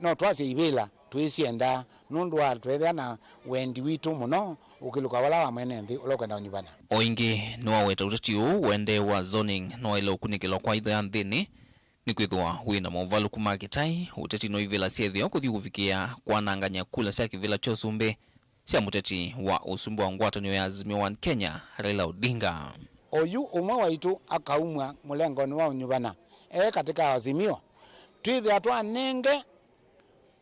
Speaker 10: no twasi ibila twisienda nundu wa twethia na wendi witu muno ukiluka wala wa mwenendi ulokenda unyibana
Speaker 9: oingi no weta uteti wende wa zoning no ile ukunikilo kwa idha nthini ni kwithwa wina mauvalu kuma kitai uteti no ivila siethio kuthi kufikia kwananganya kula sia kivila chosumbe sia muteti wa usumbu wa ngwatanio ya Azimio One Kenya Raila Odinga
Speaker 10: oyu umwe waitu akaumwa mulengo ni wa unyubana katika Azimio twithia twanenge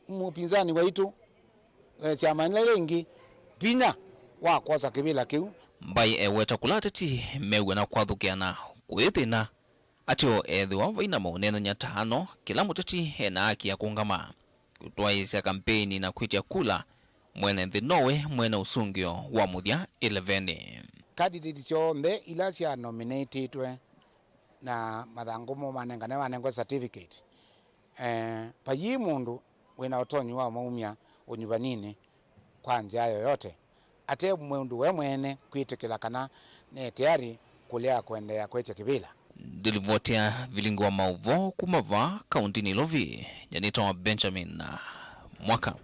Speaker 10: mupinzani waitu chama lengi pinya wa kosa kivila kiu
Speaker 9: Mbai weta kulateti mewe na kwathukiana kuithina atio ethiwa vaina maunena nyatano kila muteti ena haki ya kungama kutwaisya kampeni na kwitia kula mwene nthinowe mwene usungio wa muthya 11
Speaker 10: candidate cionthe ila cia nominated na mathangu mo manengane wanengwa certificate payi mundu wina utonyi wa maumia unyubanini kwa njia yoyote ate mundu we mwene kwitikila kana ne tayari kulia kuendea kweche kibila
Speaker 9: Dilivotia Vilingi wa Mauvoo kumava kaunti ni Lovi janita Benjamin Mwaka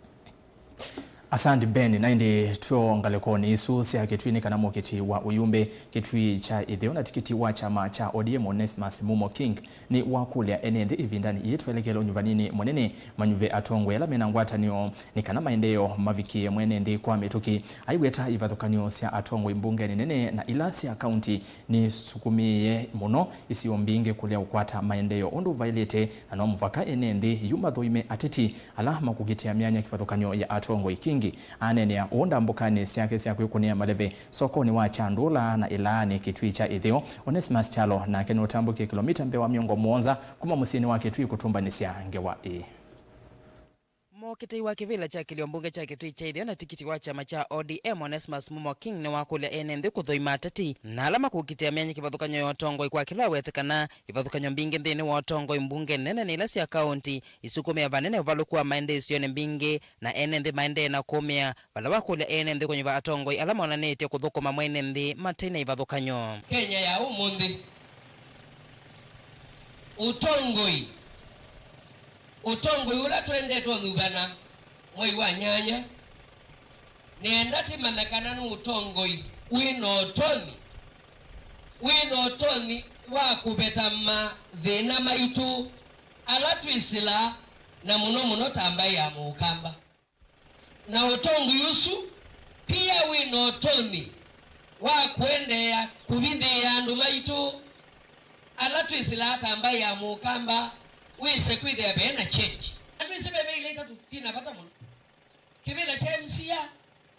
Speaker 2: Asante Ben na indi tuongaleko ni isu sia Kitui kana mukiti wa uyumbe Kitui cha itheo na tikiti wa chama cha ODM Onesmus Mumo King ni wakulia enende ivindani yetwelekelo nyuvanini mwenene manyuve atongwe ala menangwatanio ni kana maendeleo maviki mwenende kwa mituki aiweta ivathukanio sia atongwe mbunge nene na ila sia county ni sukumie muno isiombinge kulia ukwata maendeleo ondu vailete na no mvaka enende yuma thoime ateti ala makugitia mianya kivathukanio ya atongwe King anene ya onda mbukani siake siya kuikunia maleve sokoni wa Chandula na ilani Kitui cha itheo Onesmus Chalo na kene utambuki kilomita mbewa miongo muonza kuma musini wa Kitui kutumbanisia ngewa
Speaker 12: Mokitei wa kivila cha kiliombunge cha Kitui cha itheo na tikiti wa chama cha ODM Onesmus Mumo King ni wakulia enende kuthoima ateti na alama kukitia mianya kivathukanyo ya otongoi kwa kila wetekana ivathukanyo mbingi nthini wa otongoi mbunge nene ni ila sia kaunti isukumia vanene uvalukuwa maende isione mbingi na enende maende na kumia vala wakulia enende kwenye va atongoi alama onanete kuthukuma mwene nthi matene ivathukanyo
Speaker 14: Kenya ya umundi utongoi
Speaker 5: utongo yula twende twonubana mwei wa nyanya nenda timanakana nu utongo wino otoni wa kubeta thina maitu ala twisila na muno tambai ya mukamba na utongo yusu pia wino otoni wa kuendea kubindi ya andu maitu ala twisila tambai ya mukamba wise kwithia bena change andwise bebe ile tatu sina pata muno kibila cha MCA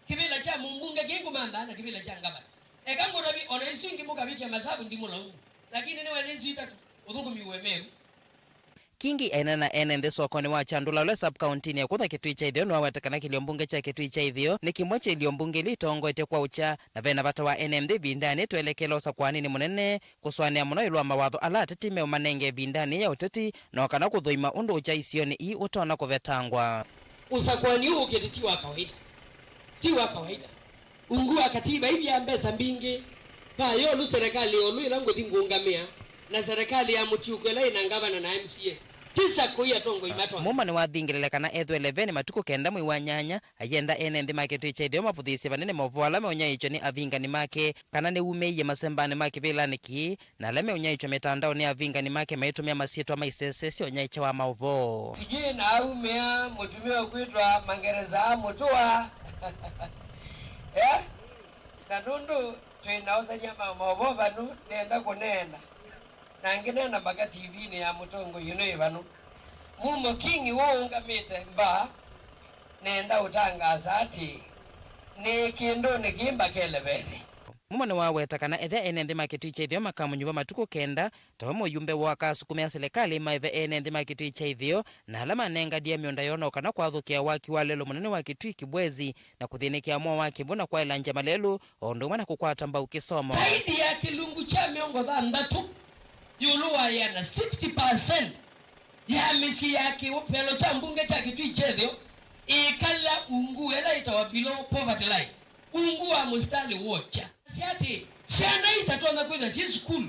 Speaker 5: kibila cha mumbunge kingu mandana kibila cha ngabana ekango nabi ona isingi mukabiki ya masabu ndimo launu lakini ni wanizu itatu uthukumi uwemeru
Speaker 12: Kingi enana enende sokoni wa Chandula le sub county ne kutha kitui cha ithio no watakana kiliombunge cha kitui cha ithio ni kimwe cha iliombunge litongo ite kwa ucha na vena bata wa NMD bindani twelekelo sa kwani ni munene kuswania muno ilwa mawatho ala atitime umanenge bindani ya uteti na kana kuthoima undu ucha isioni i utona kuvetangwa
Speaker 5: usakwani uketiti wa kawaida ungua katiba hivi ya mbesa mbingi pa yo lu serikali olu ilango tingungamia na serikali ya mutiukwela inangabana na MCS tisa kuya tongo imatwa
Speaker 12: muma ni wathingirele kana ethu 11 matuko kenda mwi wa nyanya ayenda NND market icha ithio mafuthisi banene Mauvoo ala meonya icho ni avingani make kana ni umeiye masembani make bila niki na ala meonya icho mitandao ni avingani make maitumia masieto maisese onya icha wa Mauvoo
Speaker 5: sijui na aumea mutumio kwitwa mangereza mutua na nundu tuinauza nyama Mauvoo banu nenda kunenda na ngine na baga TV ni ya mutongo yino ibanu mumo kingi wongamite mba nenda utangaza ati ni kindu ni gimba kelebele
Speaker 12: mumane waweta kana ethe NND market icha ithio makamunyuva matuko kenda tawo yumbe waka sukumia serikali maive NND market icha ithio na alama nenga dia mionda yona kana kwathukia waki wa lelo munene wa kitui kibwezi na kuthinikia mwa waki mbona kwa ilanja malelu ondo mana kukwata mbau kisomo
Speaker 5: zaidi ya kilungu cha miongo thandatu yuluwa ya na 60% ya misi yake upelo cha mbunge cha kitui chethio ikala ungu ela itawa below poverty line ungu wa mustali wocha siati siana itatona kwenda si school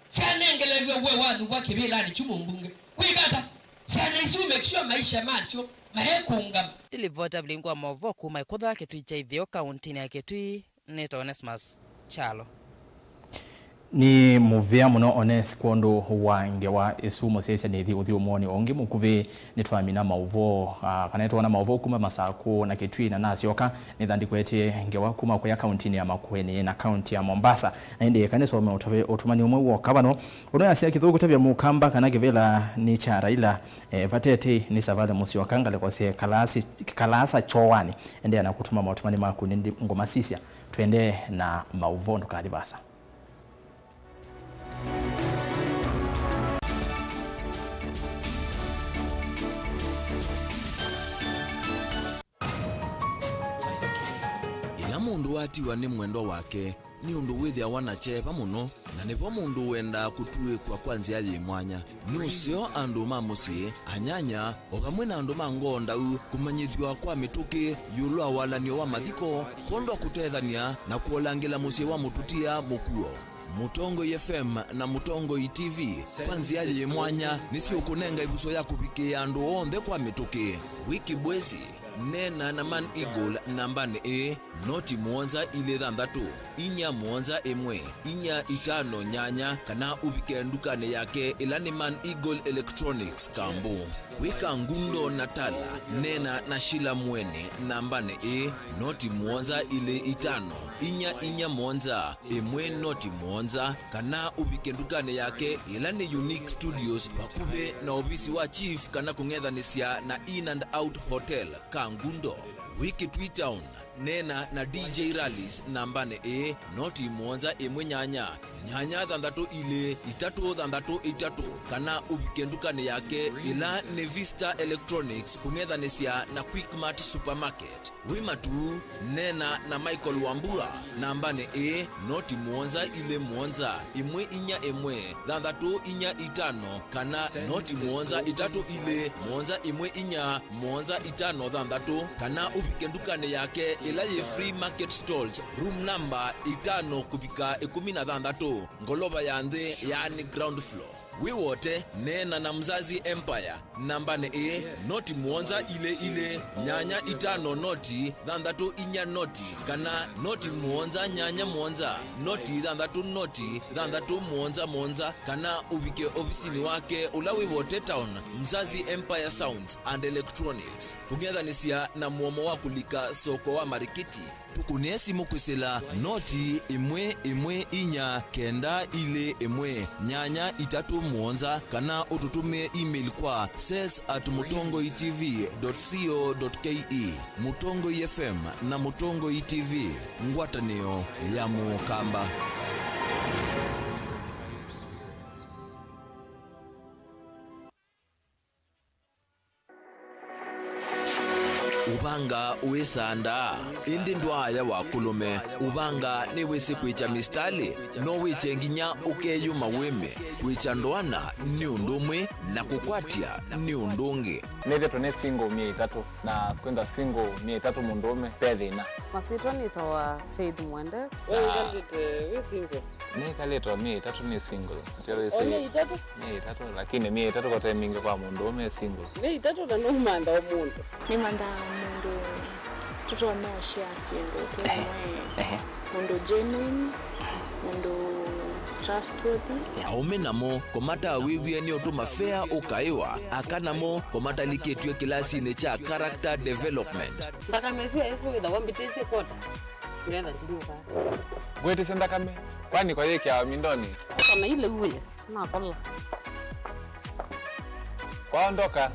Speaker 5: siana engelelwe we wanu wake bilani chumo mbunge wikata siana isu make sure maisha masio mahekungam
Speaker 12: ilivota blingwa Mauvoo kuma ikutha kitui cha ithio county ya kitui neto Onesmus Chalo
Speaker 2: ni muvea muno Ones kondo wange wa isumo sesa ni uthi umoni ongi mukuve nitwamina Mauvoo kana twana Mauvoo kuma masako na kitui na nasioka ni thandi kwete ngewa kuma kwa county ya Makueni na county ya Mombasa na inde kana so utave otumani umwe wo kabano uno yasia kithugu tavya mukamba kana givela ni cha Raila vatete ni savale musioka ngale kwa se kalasa chowani ende anakutuma matumani maku ndi ngoma sisia twende na Mauvoo ndo kalibasa
Speaker 1: mundu watiwa ni mwendo wake ni undu withia wanachepa muno na nipo mundu wenda kutue kwa kwanzia ye mwanya nusio andu mamusi anyanya opamwe na andu mangondau kumanyithwa kwa mituki yulu awalanio wa mathiko kondo kutethania na kuolangila musi wa mututia mukuo Mutongo FM na Mutongo TV kwanzia ye mwanya nisio kunenga ibuso ya kupikia andu onde kwa mituki wiki bwezi nena na Man Eagle nambane noti muonza ile thandatu inya muonza emwe inya itano nyanya kana ubike ndukane yake ilani Man Eagle Electronics kambu wika ngundo natala nena na Shila Mwene nambane noti muonza ile itano inya muonza emwe noti muonza kana ubike ndukane yake ilani Unique Studios bakube na ofisi wa chief kana kungethanisia na In and Out Hotel Kangundo wiki Tweetown nena na DJ Rallies nambane noti muonza emwe nyanya thandatu ile itatu thandatu itatu kana ubikendukane yake ila Nevista Electronics kungethanisia na Quickmart Supermarket wimatu nena na Michael Wambua nambane noti muonza ile muonza emwe inya emwe thandatu inya itano kana noti muonza itatu ile muonza emwe inya muonza itano thandatu kana ubikendukane yake ila ye Free Market Stalls room number 5 kubika 16 ngoloba yande yani ground floor we wote nena na Mzazi Empire namba ne noti muonza ile nyanya itano noti thandatu inya noti kana noti muonza nyanya muonza noti thandatu noti thandatu muonza kana ubike ofisini wake ulawi wote town Mzazi Empire Sounds and Electronics tugethanisia na muomo wa kulika soko wa marikiti tukunie simu kwisila noti imwe inya kenda ile imwe nyanya itatu muonza kana ututumie email kwa sales@mutongoitv.co.ke. Mutongoi FM na Mutongoi TV ngwatanio ya Mukamba. Ubanga uesanda indi ndwaya wakulume ubanga niwesi kwicha mistali no wichenginya ukeyuma weme kwicha ndwana ni undumwe na kukwatia ni undungi
Speaker 6: neve tone single 300 na kwenda single 300 mundume pedhina
Speaker 14: masito nitawa Faith Mwende
Speaker 6: we single ne kaleto 300 ni single ndio ise 300 lakini 300 kwa time mingi kwa mundume single
Speaker 14: 300 na no manda wa mundu
Speaker 15: ni manda mundu tuto na share single mundu genuine mundu trustworthy
Speaker 1: aume namo komata wiwie ni otuma fair ukaiwa akanamo komata liketwe kilasi ne cha character development
Speaker 14: mpaka mezu yesu ida wambitese kota ngenda tinuka
Speaker 6: gwete senda kame kwani kwa yeke ya mindoni
Speaker 14: kana ile uwe na kola
Speaker 6: kwaondoka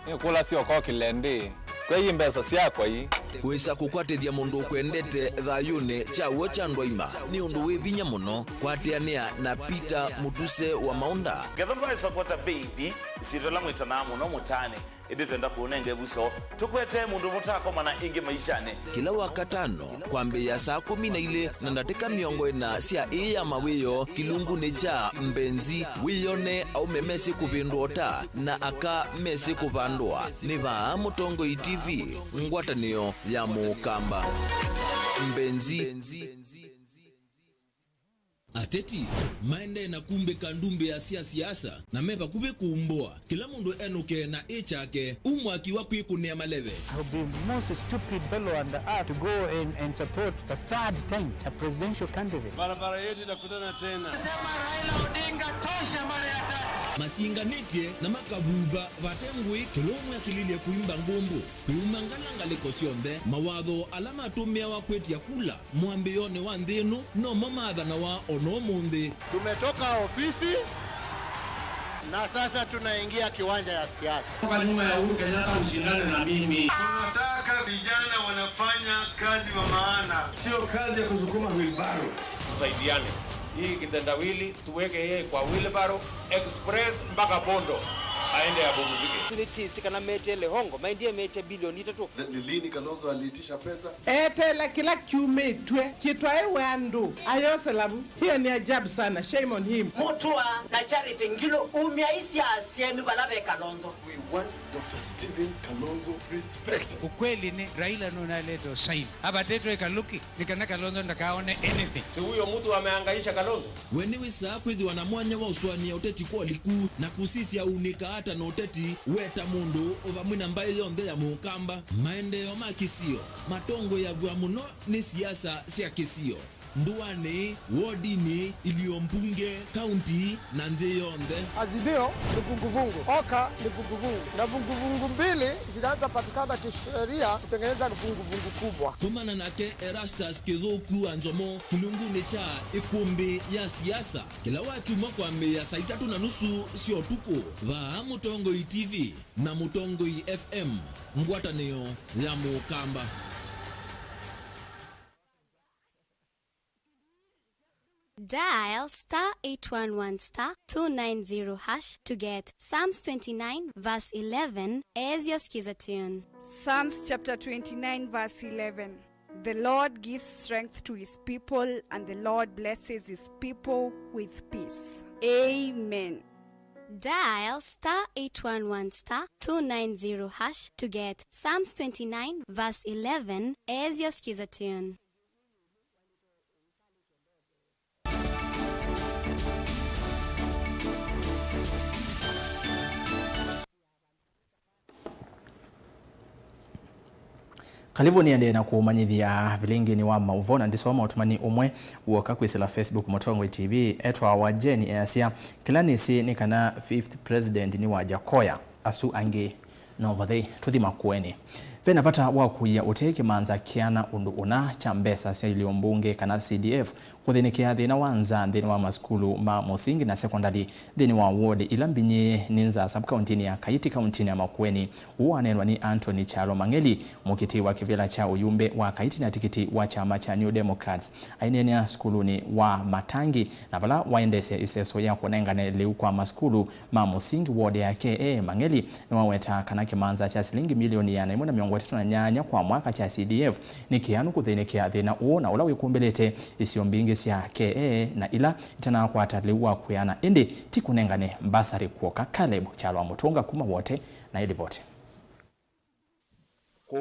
Speaker 6: ni kula sio kwa kilende kwa hii mbesa siako hii
Speaker 1: kwesa kukwatithia mundu kwendete thayune cha wocha ndwaima ni undu wibinya muno kwatiania na Peter Mutuse wa Maunda
Speaker 16: gathamba support baby sitola mwitana muno mutane iditenda kuonenge buso tukwete mundu mutako mana ingi maishane
Speaker 1: kila wakatano kwambe ya saa 12 na ndateka miongo na sia ya mawiyo kilungu ne cha mbenzi wiyone au memesi kubindota na aka mesi kubandwa ni ba Mutongoi TV ngwatanio ya Mukamba mbenzi ateti maende na kumbe kandumbe ya siasa na meba kube kuumboa kila mundu enuke na echake umwaki wa kwikunia maleve.
Speaker 17: I would be the most stupid fellow on the earth to go and support the third time a presidential candidate.
Speaker 26: Barabara yetu itakutana tena.
Speaker 17: Sema Raila Odinga tosha mara ya tatu.
Speaker 1: Masinganete na makabuba vatengwe kilomwe kilile kuimba ngombo kuyumangala lekosionde mawadho alama tumia wa kwetia kula mwambione wa ndenu no mamadha na wa onomunde.
Speaker 26: Tumetoka ofisi na sasa tunaingia kiwanja ya siasa. Kwa nyuma ya Uhuru Kenyatta ushindane na mimi. Tunataka vijana wanafanya kazi wa maana, sio kazi ya kusukuma wheelbarrow.
Speaker 18: Tusaidiane. Hii kitendawili tuweke yeye kwa wheelbarrow express mpaka Bondo aende apumzike.
Speaker 19: Tulitisika na metele hongo maindie mete bilioni 3.
Speaker 26: Ni lini Kalonzo aliitisha pesa?
Speaker 20: Etela kila kiumetwe kitwae wandu ayoselabu. Hiyo ni ajabu sana, shame on him.
Speaker 27: Mutua na Charity Ngilo umiaisi asienu balabe Kalonzo.
Speaker 26: We want Dr. Stephen Kalonzo respect.
Speaker 11: Ukweli ni Raila nunaleto saini haba teto ekaluki nikana Kalonzo ndakaone anything.
Speaker 18: Si huyo mtu amehangaisha Kalonzo.
Speaker 1: Wenewe saa kwithi wanamwanya wa uswani ya uteti kwa liku na kusisi ya unika hata na uteti weta mundu ovamwina mbaye yonde ya Mukamba maendeo makisio matongo ya vwa muno ni siasa sia kisio nduane wodini iliyombunge county na nje yonde.
Speaker 21: Azimio ni vunguvungu, oka ni vunguvungu, na vunguvungu mbili zinaanza patikana kisheria kutengeneza vunguvungu kubwa.
Speaker 1: Kumana nake Erastus Kizoku NZOMO kilungu ni cha ikumbi ya siasa kila watu mwakwambe ya saa 3:30 sio tuko va Mutongoi TV na Mutongoi FM ngwatanio ya Mukamba.
Speaker 28: Dial *811 *290# to get Psalms 29 verse 11 as your skiza tune.
Speaker 29: Psalms chapter 29 verse 11. The Lord gives strength to his people, and the Lord blesses his people with peace. Amen.
Speaker 28: Dial *811 *290# to get Psalms 29 verse 11 as your skiza tune.
Speaker 2: Karibu niende na kumanyithia Vilingi ni wa Mauvoo na ndisoma utumani umwe woka kwisila Facebook Motongo TV etwa wa Jeni Asia kilanisi ni kana 5th president ni wa Jakoya asu ange novathe tuthima kueni pena pata wa kuya uteke manza kiana undu una chambesa sia iliombunge kana CDF kuthinikia thina wanza thini wa maskulu ma musingi na sekondari thini wa ward ilambinye ninza sub county ya Kaiti county ya Makueni uanenwa ni Anthony Chalo Mangeli mukiti wa kivila cha uyumbe wa Kaiti na tikiti wa chama cha New Democrats ainenia skuluni wa Matangi na bala waendese iseso ya kunengane leu kwa maskulu ma musingi ward ya KA Mangeli ni waweta kanake manza cha shilingi milioni ya 138 kwa mwaka cha CDF ni kianu kuthinikia thina uona ula wikumbelete isiyombingi sia KA na ila itana kwa ataliwa kuyana indi tikunengane mbasari kuoka Caleb Chalo Mutunga kuma wote na ili vote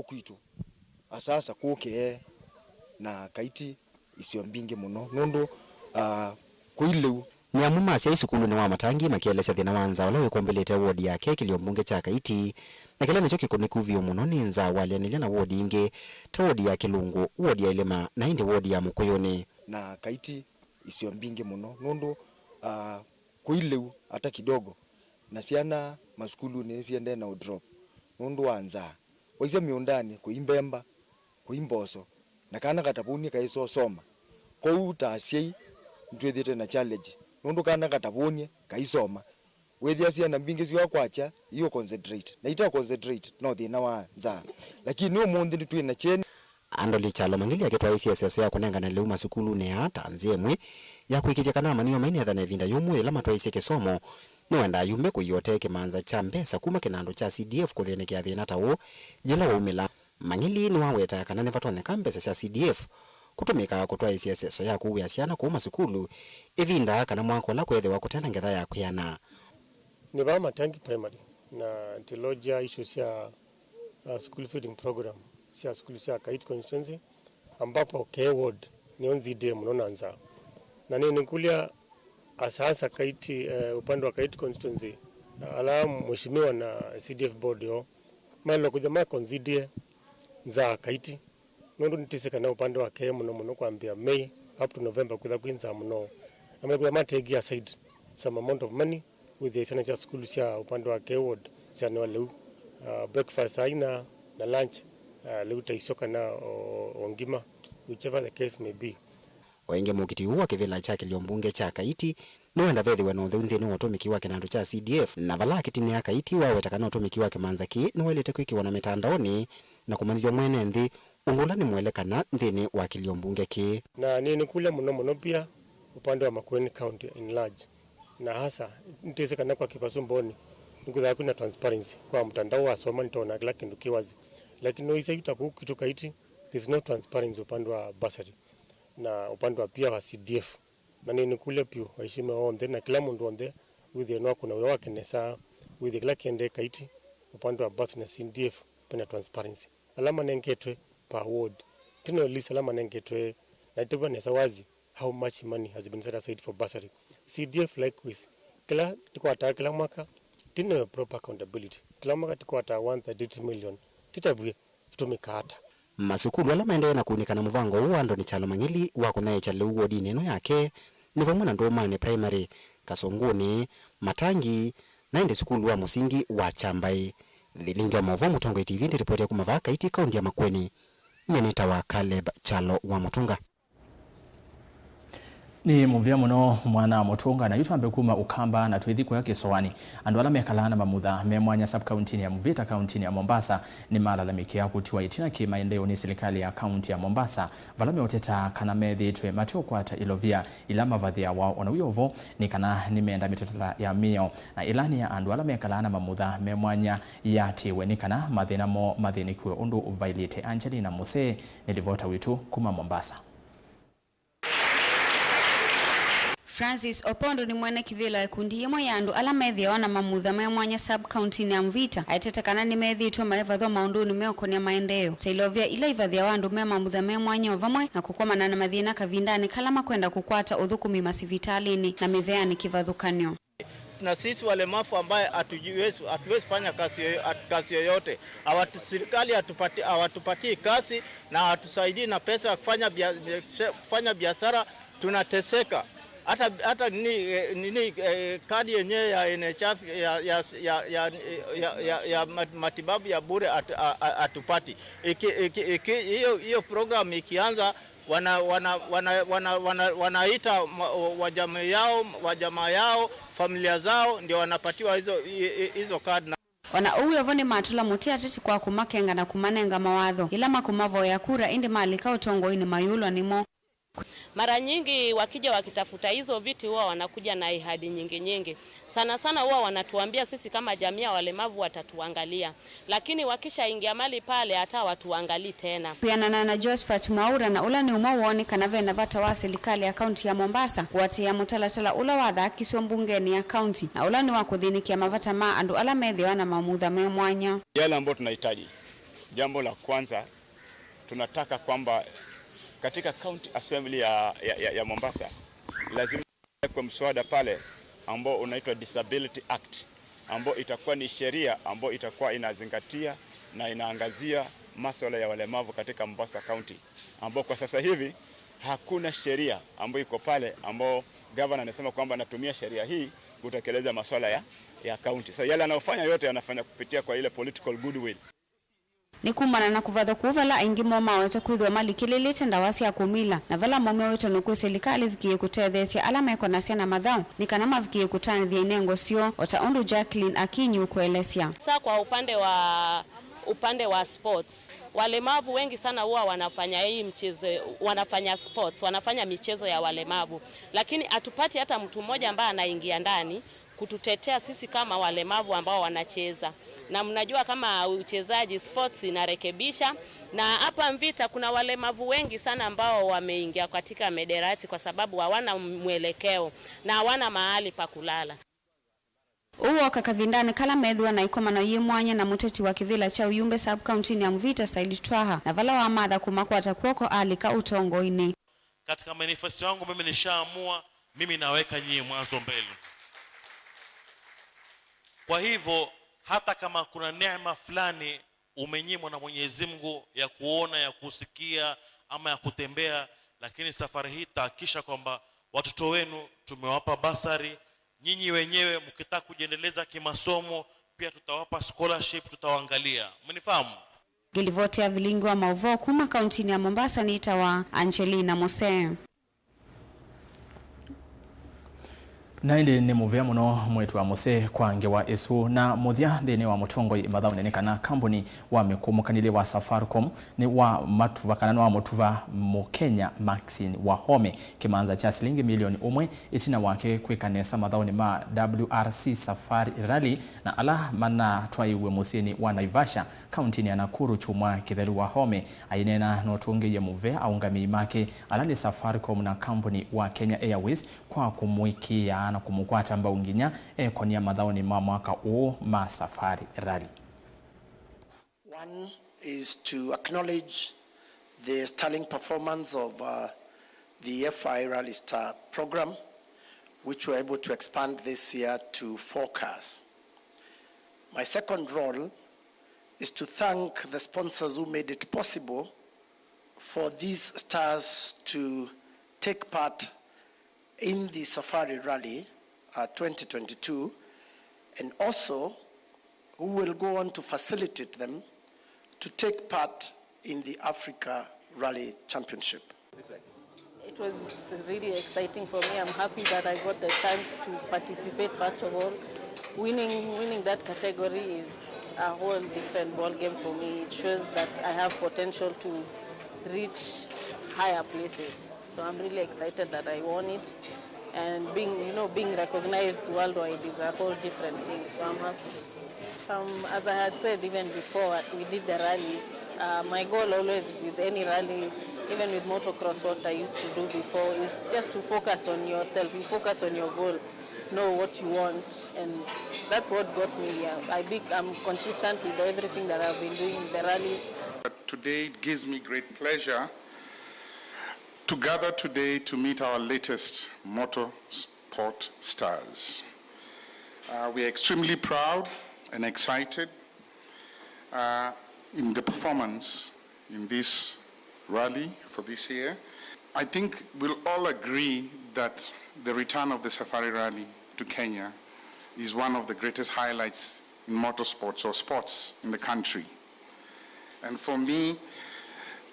Speaker 3: kwitu asasa KA na Kaiti isiyombingi muno nundu kuileu
Speaker 4: ni amuma sia isukulu ni wa Matangi makielesa thina wanza wala wikombelete ward yake kiliombunge cha Kaiti na kila nicho kikonekuvio muno ni nza walianilia na ward inge ta ward ya Kilungu ward ya Ilema na indi ward ya Mukuyuni
Speaker 3: na Kaiti isiyombingi muno nundu kuileu hata kidogo na siana maskulu ni siende na drop nundu wanza waisa miundani kuimbemba kuimboso na kana katapuni kaiso soma kwa utasiei ntwethite na challenge nundu kana katapuni kaisoma wethia siana mbingi sio kwacha hiyo concentrate na ita concentrate no thina wanza lakini umundi ni twina cheni
Speaker 4: Andoli Chalo Mangeli akitwa ICSS ya kunengana leu masukulu ne ata nzemwe ya kuikija kana manio maini ya thana vinda yumu ila matwa iseke somo ni wenda yume kuyote kimanza cha mbesa kuma kinando cha CDF kuthenekea thina tawo jela waumila Mangeli ni waweta kana nevatwa neka mbesa cha CDF kutumika kutwa ICSS ya kuwia siana kuuma sukulu evinda kana mwako la kwethe wa kutenda ngetha ya kuyana
Speaker 7: ni ba Matangi primary na tilogia issues ya school feeding program sia skulu sia Kaiti constituency ambapo K-ward ni onzide mnonanza na nini kulia asasa Kaiti upande wa Kaiti constituency ala mheshimiwa na CDF board yo malo kujama konzide za Kaiti nondo nitiseka na upande wa K muno kwambia May up to November kudha kwinza muno amekuwa kujama tegi aside some amount of money with the senator school sia upande wa K-ward sia no leu breakfast aina na lunch leuta isoka na ongima whichever the case may be
Speaker 4: wainge mukiti huwa kivila cha kiliombunge cha Kaiti no wenda vethi wano thunthi ni watumiki wake nando cha CDF na vala kitini ya Kaiti wawe takana watumiki wake manzaki ni walete kwikiwa na mitandaoni na kumanithio mwene nthi ungula ni mwelekana nthini wa kiliombunge ki
Speaker 7: na nini kule muno pia upande wa Makueni County in large na hasa ntisekana kwa kipasumboni nikutha kuna transparency kwa mtandao wa soma nitaona kila kindu kiwazi lakini no isa itaku kitu Kaiti there's no transparency upande wa basari na upande wa pia wa CDF na nini kule pia waheshima onde na kila mundu onde with the no kuna wake nesa with the kila kiende Kaiti upande wa basari na CDF pana transparency alama nengetwe per ward tino list alama nengetwe na itakuwa nesa wazi how much money has been set aside for basari CDF likewise kila tukwata kila mwaka tino proper accountability kila mwaka tukwata 130 million titabuye tumikata
Speaker 4: masukulu ala maendelea na kuunika na mvango huo Anthony Chalo Mangeli wa kunaye chale uo di neno yake ni vamwe na Ndomane primary Kasongoni Matangi na ende sukulu wa musingi wa Chambai Vilingi wa Mauvoo Motongo TV ndi ripoti ya kumava Kaiti kaunti ya Makueni nyenita wa Caleb Chalo wa Mutunga
Speaker 2: ni muvia muno mwana Mutunga na yutu ambekuma ukamba na tuithiko yake sowani andu ala mekalana mamutha memwanya sub county ya Mvita county ya Mombasa ni malalamikio kutiwa itina kimaendeleo ni serikali ya county ya Mombasa valame oteta kana methitwe mateo kwata ilovia ila mavathia wao ona uyovo ni kana nimeenda mitetela ya mio na ilani ya andu ala mekalana mamutha memwanya yatiwe ni kana mathina mo mathinikwe undu Violet Angelina Muse nilivota witu kuma Mombasa.
Speaker 8: Francis Opondo ni mwene kivila ya kundi yemo yandu ala methi wana mamutha memwanya sub county ya Mvita aitetekana ni methi itwa maevadho maundu ni meokonia maendeo sailovia ila ivadhi ya wandu me mamutha memwanya ovamwe na kukwamana na mathina kavindani kalama kwenda kukwata uthukumi masivitalini na miveani kivadhukanyo
Speaker 5: na sisi walemavu ambaye hatuwezi fanya kazi yoyote. Serikali hawatupatii kazi na hatusaidii na pesa ya kufanya biashara, tunateseka. Hata kadi yenyewe ya NHF ya matibabu ya bure hatupati. Hiyo program ikianza wanaita wajamaa yao, familia zao ndio wanapatiwa hizo kadi.
Speaker 8: Uyo voni matula mutia tete kwa kumakenga na kumanenga mawatho ila makumavo ya kura indi malika utongo ini mayulwa nimo.
Speaker 14: Mara nyingi wakija wakitafuta hizo viti huwa wanakuja na ahadi nyingi. Sana sana huwa wanatuambia sisi kama jamii ya walemavu watatuangalia. Lakini wakisha ingia mali pale hata watuangalii tena.
Speaker 8: Pia na Josephat Mwaura na ula ni umawoni kanave na vata wa serikali ya kaunti ya Mombasa kuwatia mutalatala ula wadha kiswa mbungeni ya kaunti na ula ni wakudhinikia mavata maa andu ala medhi wana mamudha mwanya.
Speaker 9: Yale ambayo tunahitaji. Jambo la kwanza tunataka kwamba katika County Assembly ya Mombasa lazima kwa mswada pale ambao unaitwa Disability Act ambao itakuwa ni sheria ambao itakuwa inazingatia na inaangazia masuala ya walemavu katika Mombasa County, ambao kwa sasa hivi hakuna sheria ambayo iko pale ambao governor anasema kwamba anatumia sheria hii kutekeleza masuala ya county. Sasa yale anayofanya yote anafanya kupitia kwa ile political goodwill.
Speaker 8: Nikumana na kuvadho kuvala ingi moma wetu kuidhwa mali kililite ndawasi ya kumila na vala mome wetu nuku serikali vikie kutethesia alama eko nasia na madhao nikanama vikie kutani dhia inengo sio otaundu Jacqueline Akinyu kuelesia.
Speaker 14: Sasa kwa upande wa sports, walemavu wengi sana huwa wanafanya hii mchezo, wanafanya sports, wanafanya michezo ya walemavu, lakini hatupati hata mtu mmoja ambaye anaingia ndani kututetea sisi kama walemavu ambao wanacheza. Na mnajua kama uchezaji sports inarekebisha, na hapa Mvita kuna walemavu wengi sana ambao wameingia katika mederati kwa sababu hawana mwelekeo na hawana mahali pa kulala.
Speaker 8: Uwo kakavindane kala medhwa na ikoma na yemwanya na muteti wa kivila cha Uyumbe sub-county ya Mvita Saidi Twaha na vala wa madha kumakwata kuoko alika utongo ini.
Speaker 10: Katika manifesto yangu mimi nishaamua, mimi naweka nyinyi mwanzo mbele. Kwa hivyo hata kama kuna neema fulani umenyimwa na Mwenyezi Mungu ya kuona, ya kusikia ama ya kutembea, lakini safari hii tahakisha kwamba watoto wenu tumewapa basari. Nyinyi wenyewe mkitaka kujiendeleza kimasomo pia tutawapa scholarship, tutawaangalia. Mnifahamu?
Speaker 8: Gilivotea Vilingi wa Mauvoo kuma kaunti ya Mombasa ni itawa Angelina Mose.
Speaker 2: Na indi ni muvea muno mwetu wa Mose kwange wa Esu na muthia thini wa mutongo imatha unenekana kambuni wa mikumukanile wa Safaricom ni wa matuva kana wa mutuva Mukenya Maxine wa home kimanza cha shilingi milioni 1 itina wake kwikanesa mathaoni ma WRC Safari Rally na ala mana twaiwe musini wa Naivasha kaunti ya Nakuru chumwa kithelu wa home ainena no tunge ya muvea aungami make alali Safaricom na kambuni wa Kenya Airways kwa kumwikia na kumukwata mbaunginya konia mathaoni ma mwaka o ma Safari Rally.
Speaker 12: One is to acknowledge the sterling performance of the FI Rally Star program, which we were able to expand this year to 4 cars. My second role is to thank the sponsors who made it possible for these stars to take part in the Safari Rally 2022, and also who will go on to facilitate them to take part in the Africa Rally Championship.
Speaker 13: It was really exciting for me. I'm happy that I got the chance to participate. First of all, winning that category is a whole different ball game for me. It shows that I have potential to reach higher places. So I'm really excited that I won it, and being recognized worldwide is a whole different thing. So I'm happy. As I had said even before we did the rally, my goal always with any rally, even with motocross, what I used to do before, is just to focus on yourself. You focus on your goal, know what you want, and that's what got me here. I'm consistent with everything that I've been doing in the rallies.
Speaker 22: Today it gives me great pleasure to gather today to meet our latest motorsport stars. We are extremely proud and excited in the performance in this rally for this year. I think we'll all agree that the return of the Safari Rally to Kenya is one of the greatest highlights in motorsports or sports in the country. And for me,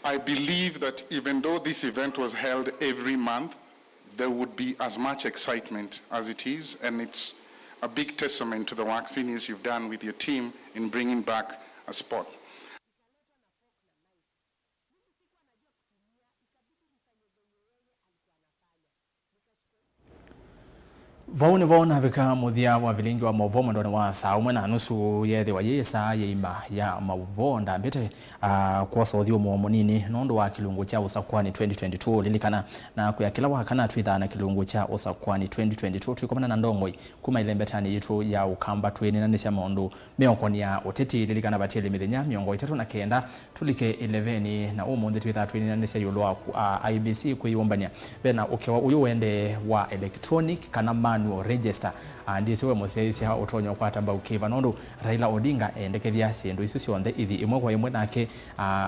Speaker 22: I believe that even though this event was held every month, there would be as much excitement as it is, and it's a big testament to the work, Phineas, you've done with your team in bringing back a sport.
Speaker 2: Vauni vaona vika muthia wa Vilingi wa Mauvoo mwendoni wa saa umwe na nusu yethi wa yesa yeima ya Mauvoo ndambite kuosa uthio munini nondu wa kilungu cha usakwani 2022 lilikana na kuyakila wakana twithana kilungu cha usakwani 2022 twikomana na ndongoi kuma ile mbetani yitu ya ukamba twini na nisha maundu meokoni ya uteti lilikana batile mithenya miongo 39 tulike 11 na umundi twitha twini na nisha yulwa IBC kuiwombania bena ukewa uyu wende wa electronic kana manual register ndiye sewe mosesi ha utonyo kwata ba ukiva nondu Raila Odinga endekethia sindu isu cionthe ithi imwe kwa imwe nake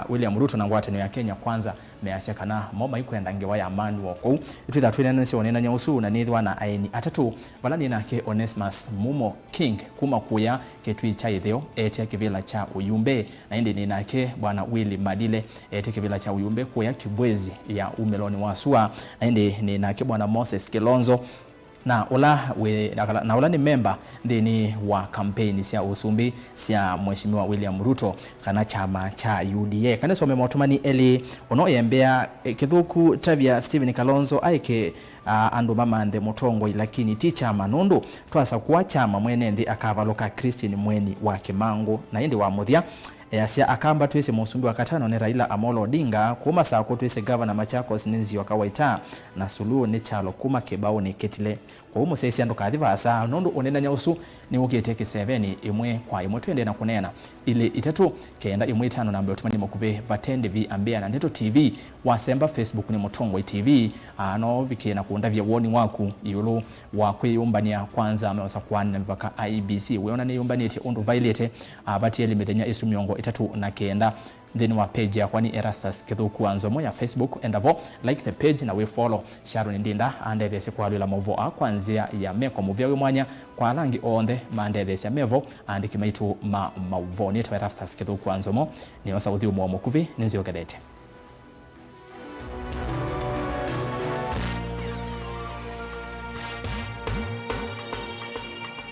Speaker 2: William Ruto na ngwatanio ya Kenya kwanza meacia kana moma ikwenda ngewa ya manual kou itwitha twina cionena nyausu na nithwa na aini atatu balani nake Onesmus Mumo King kuma kuya ketwi cha itheo etia kivila cha Uyumbe na indi ni nake bwana Willy Madile etia kivila cha Uyumbe kuya Kibwezi ya Umeloni wa Sua na indi ni nake bwana Moses Kilonzo na ula ni member ndini wa kampeni cia usumbi cia mheshimiwa William Ruto kana chama cha UDA kana some motumani eli ono yembea kithuku tabia Stephen Kalonzo aike andu mamande mutongo lakini ti chama nundu twasa kuwa chama mwene ndi akavaloka Christine Mweni wa Kimangu na indi wa muthia asia akamba twese musumbi wa katano ni Raila Amolo Odinga kuma saa ko twese governor Machakos ninzi wa kawaita na Suluhu ni chalo kuma kebao ni ketile kwa umo sesi ando kadhiva asa nondu onena nyausu ni ukiteke 7 imwe kwa imwe twende na kunena ile itatu kenda imwe 5 na ambayo tumani mokube vatende vi ambia na Ndeto TV wasemba Facebook ni Mutongwe TV no viki na kuunda vya woni waku yulu wa kweyumbania kwanza ameosa kwana mpaka IBC weona ni yumbani eti undu violate abati ele mithenya isu miongo 3 na kenda then wa page ya kwani ERASTUS kithuku NZOMO ya Facebook endavo like the page na we follow Sharon Ndinda andethese kwa lula Mauvoo kwanzia ya meko muvya we mwanya kwa rangi onde mandethese mevo andiki maitu Mauvoo ni ERASTUS kithuku NZOMO ni wasa uthio mwa mukuvi ninzio gedete.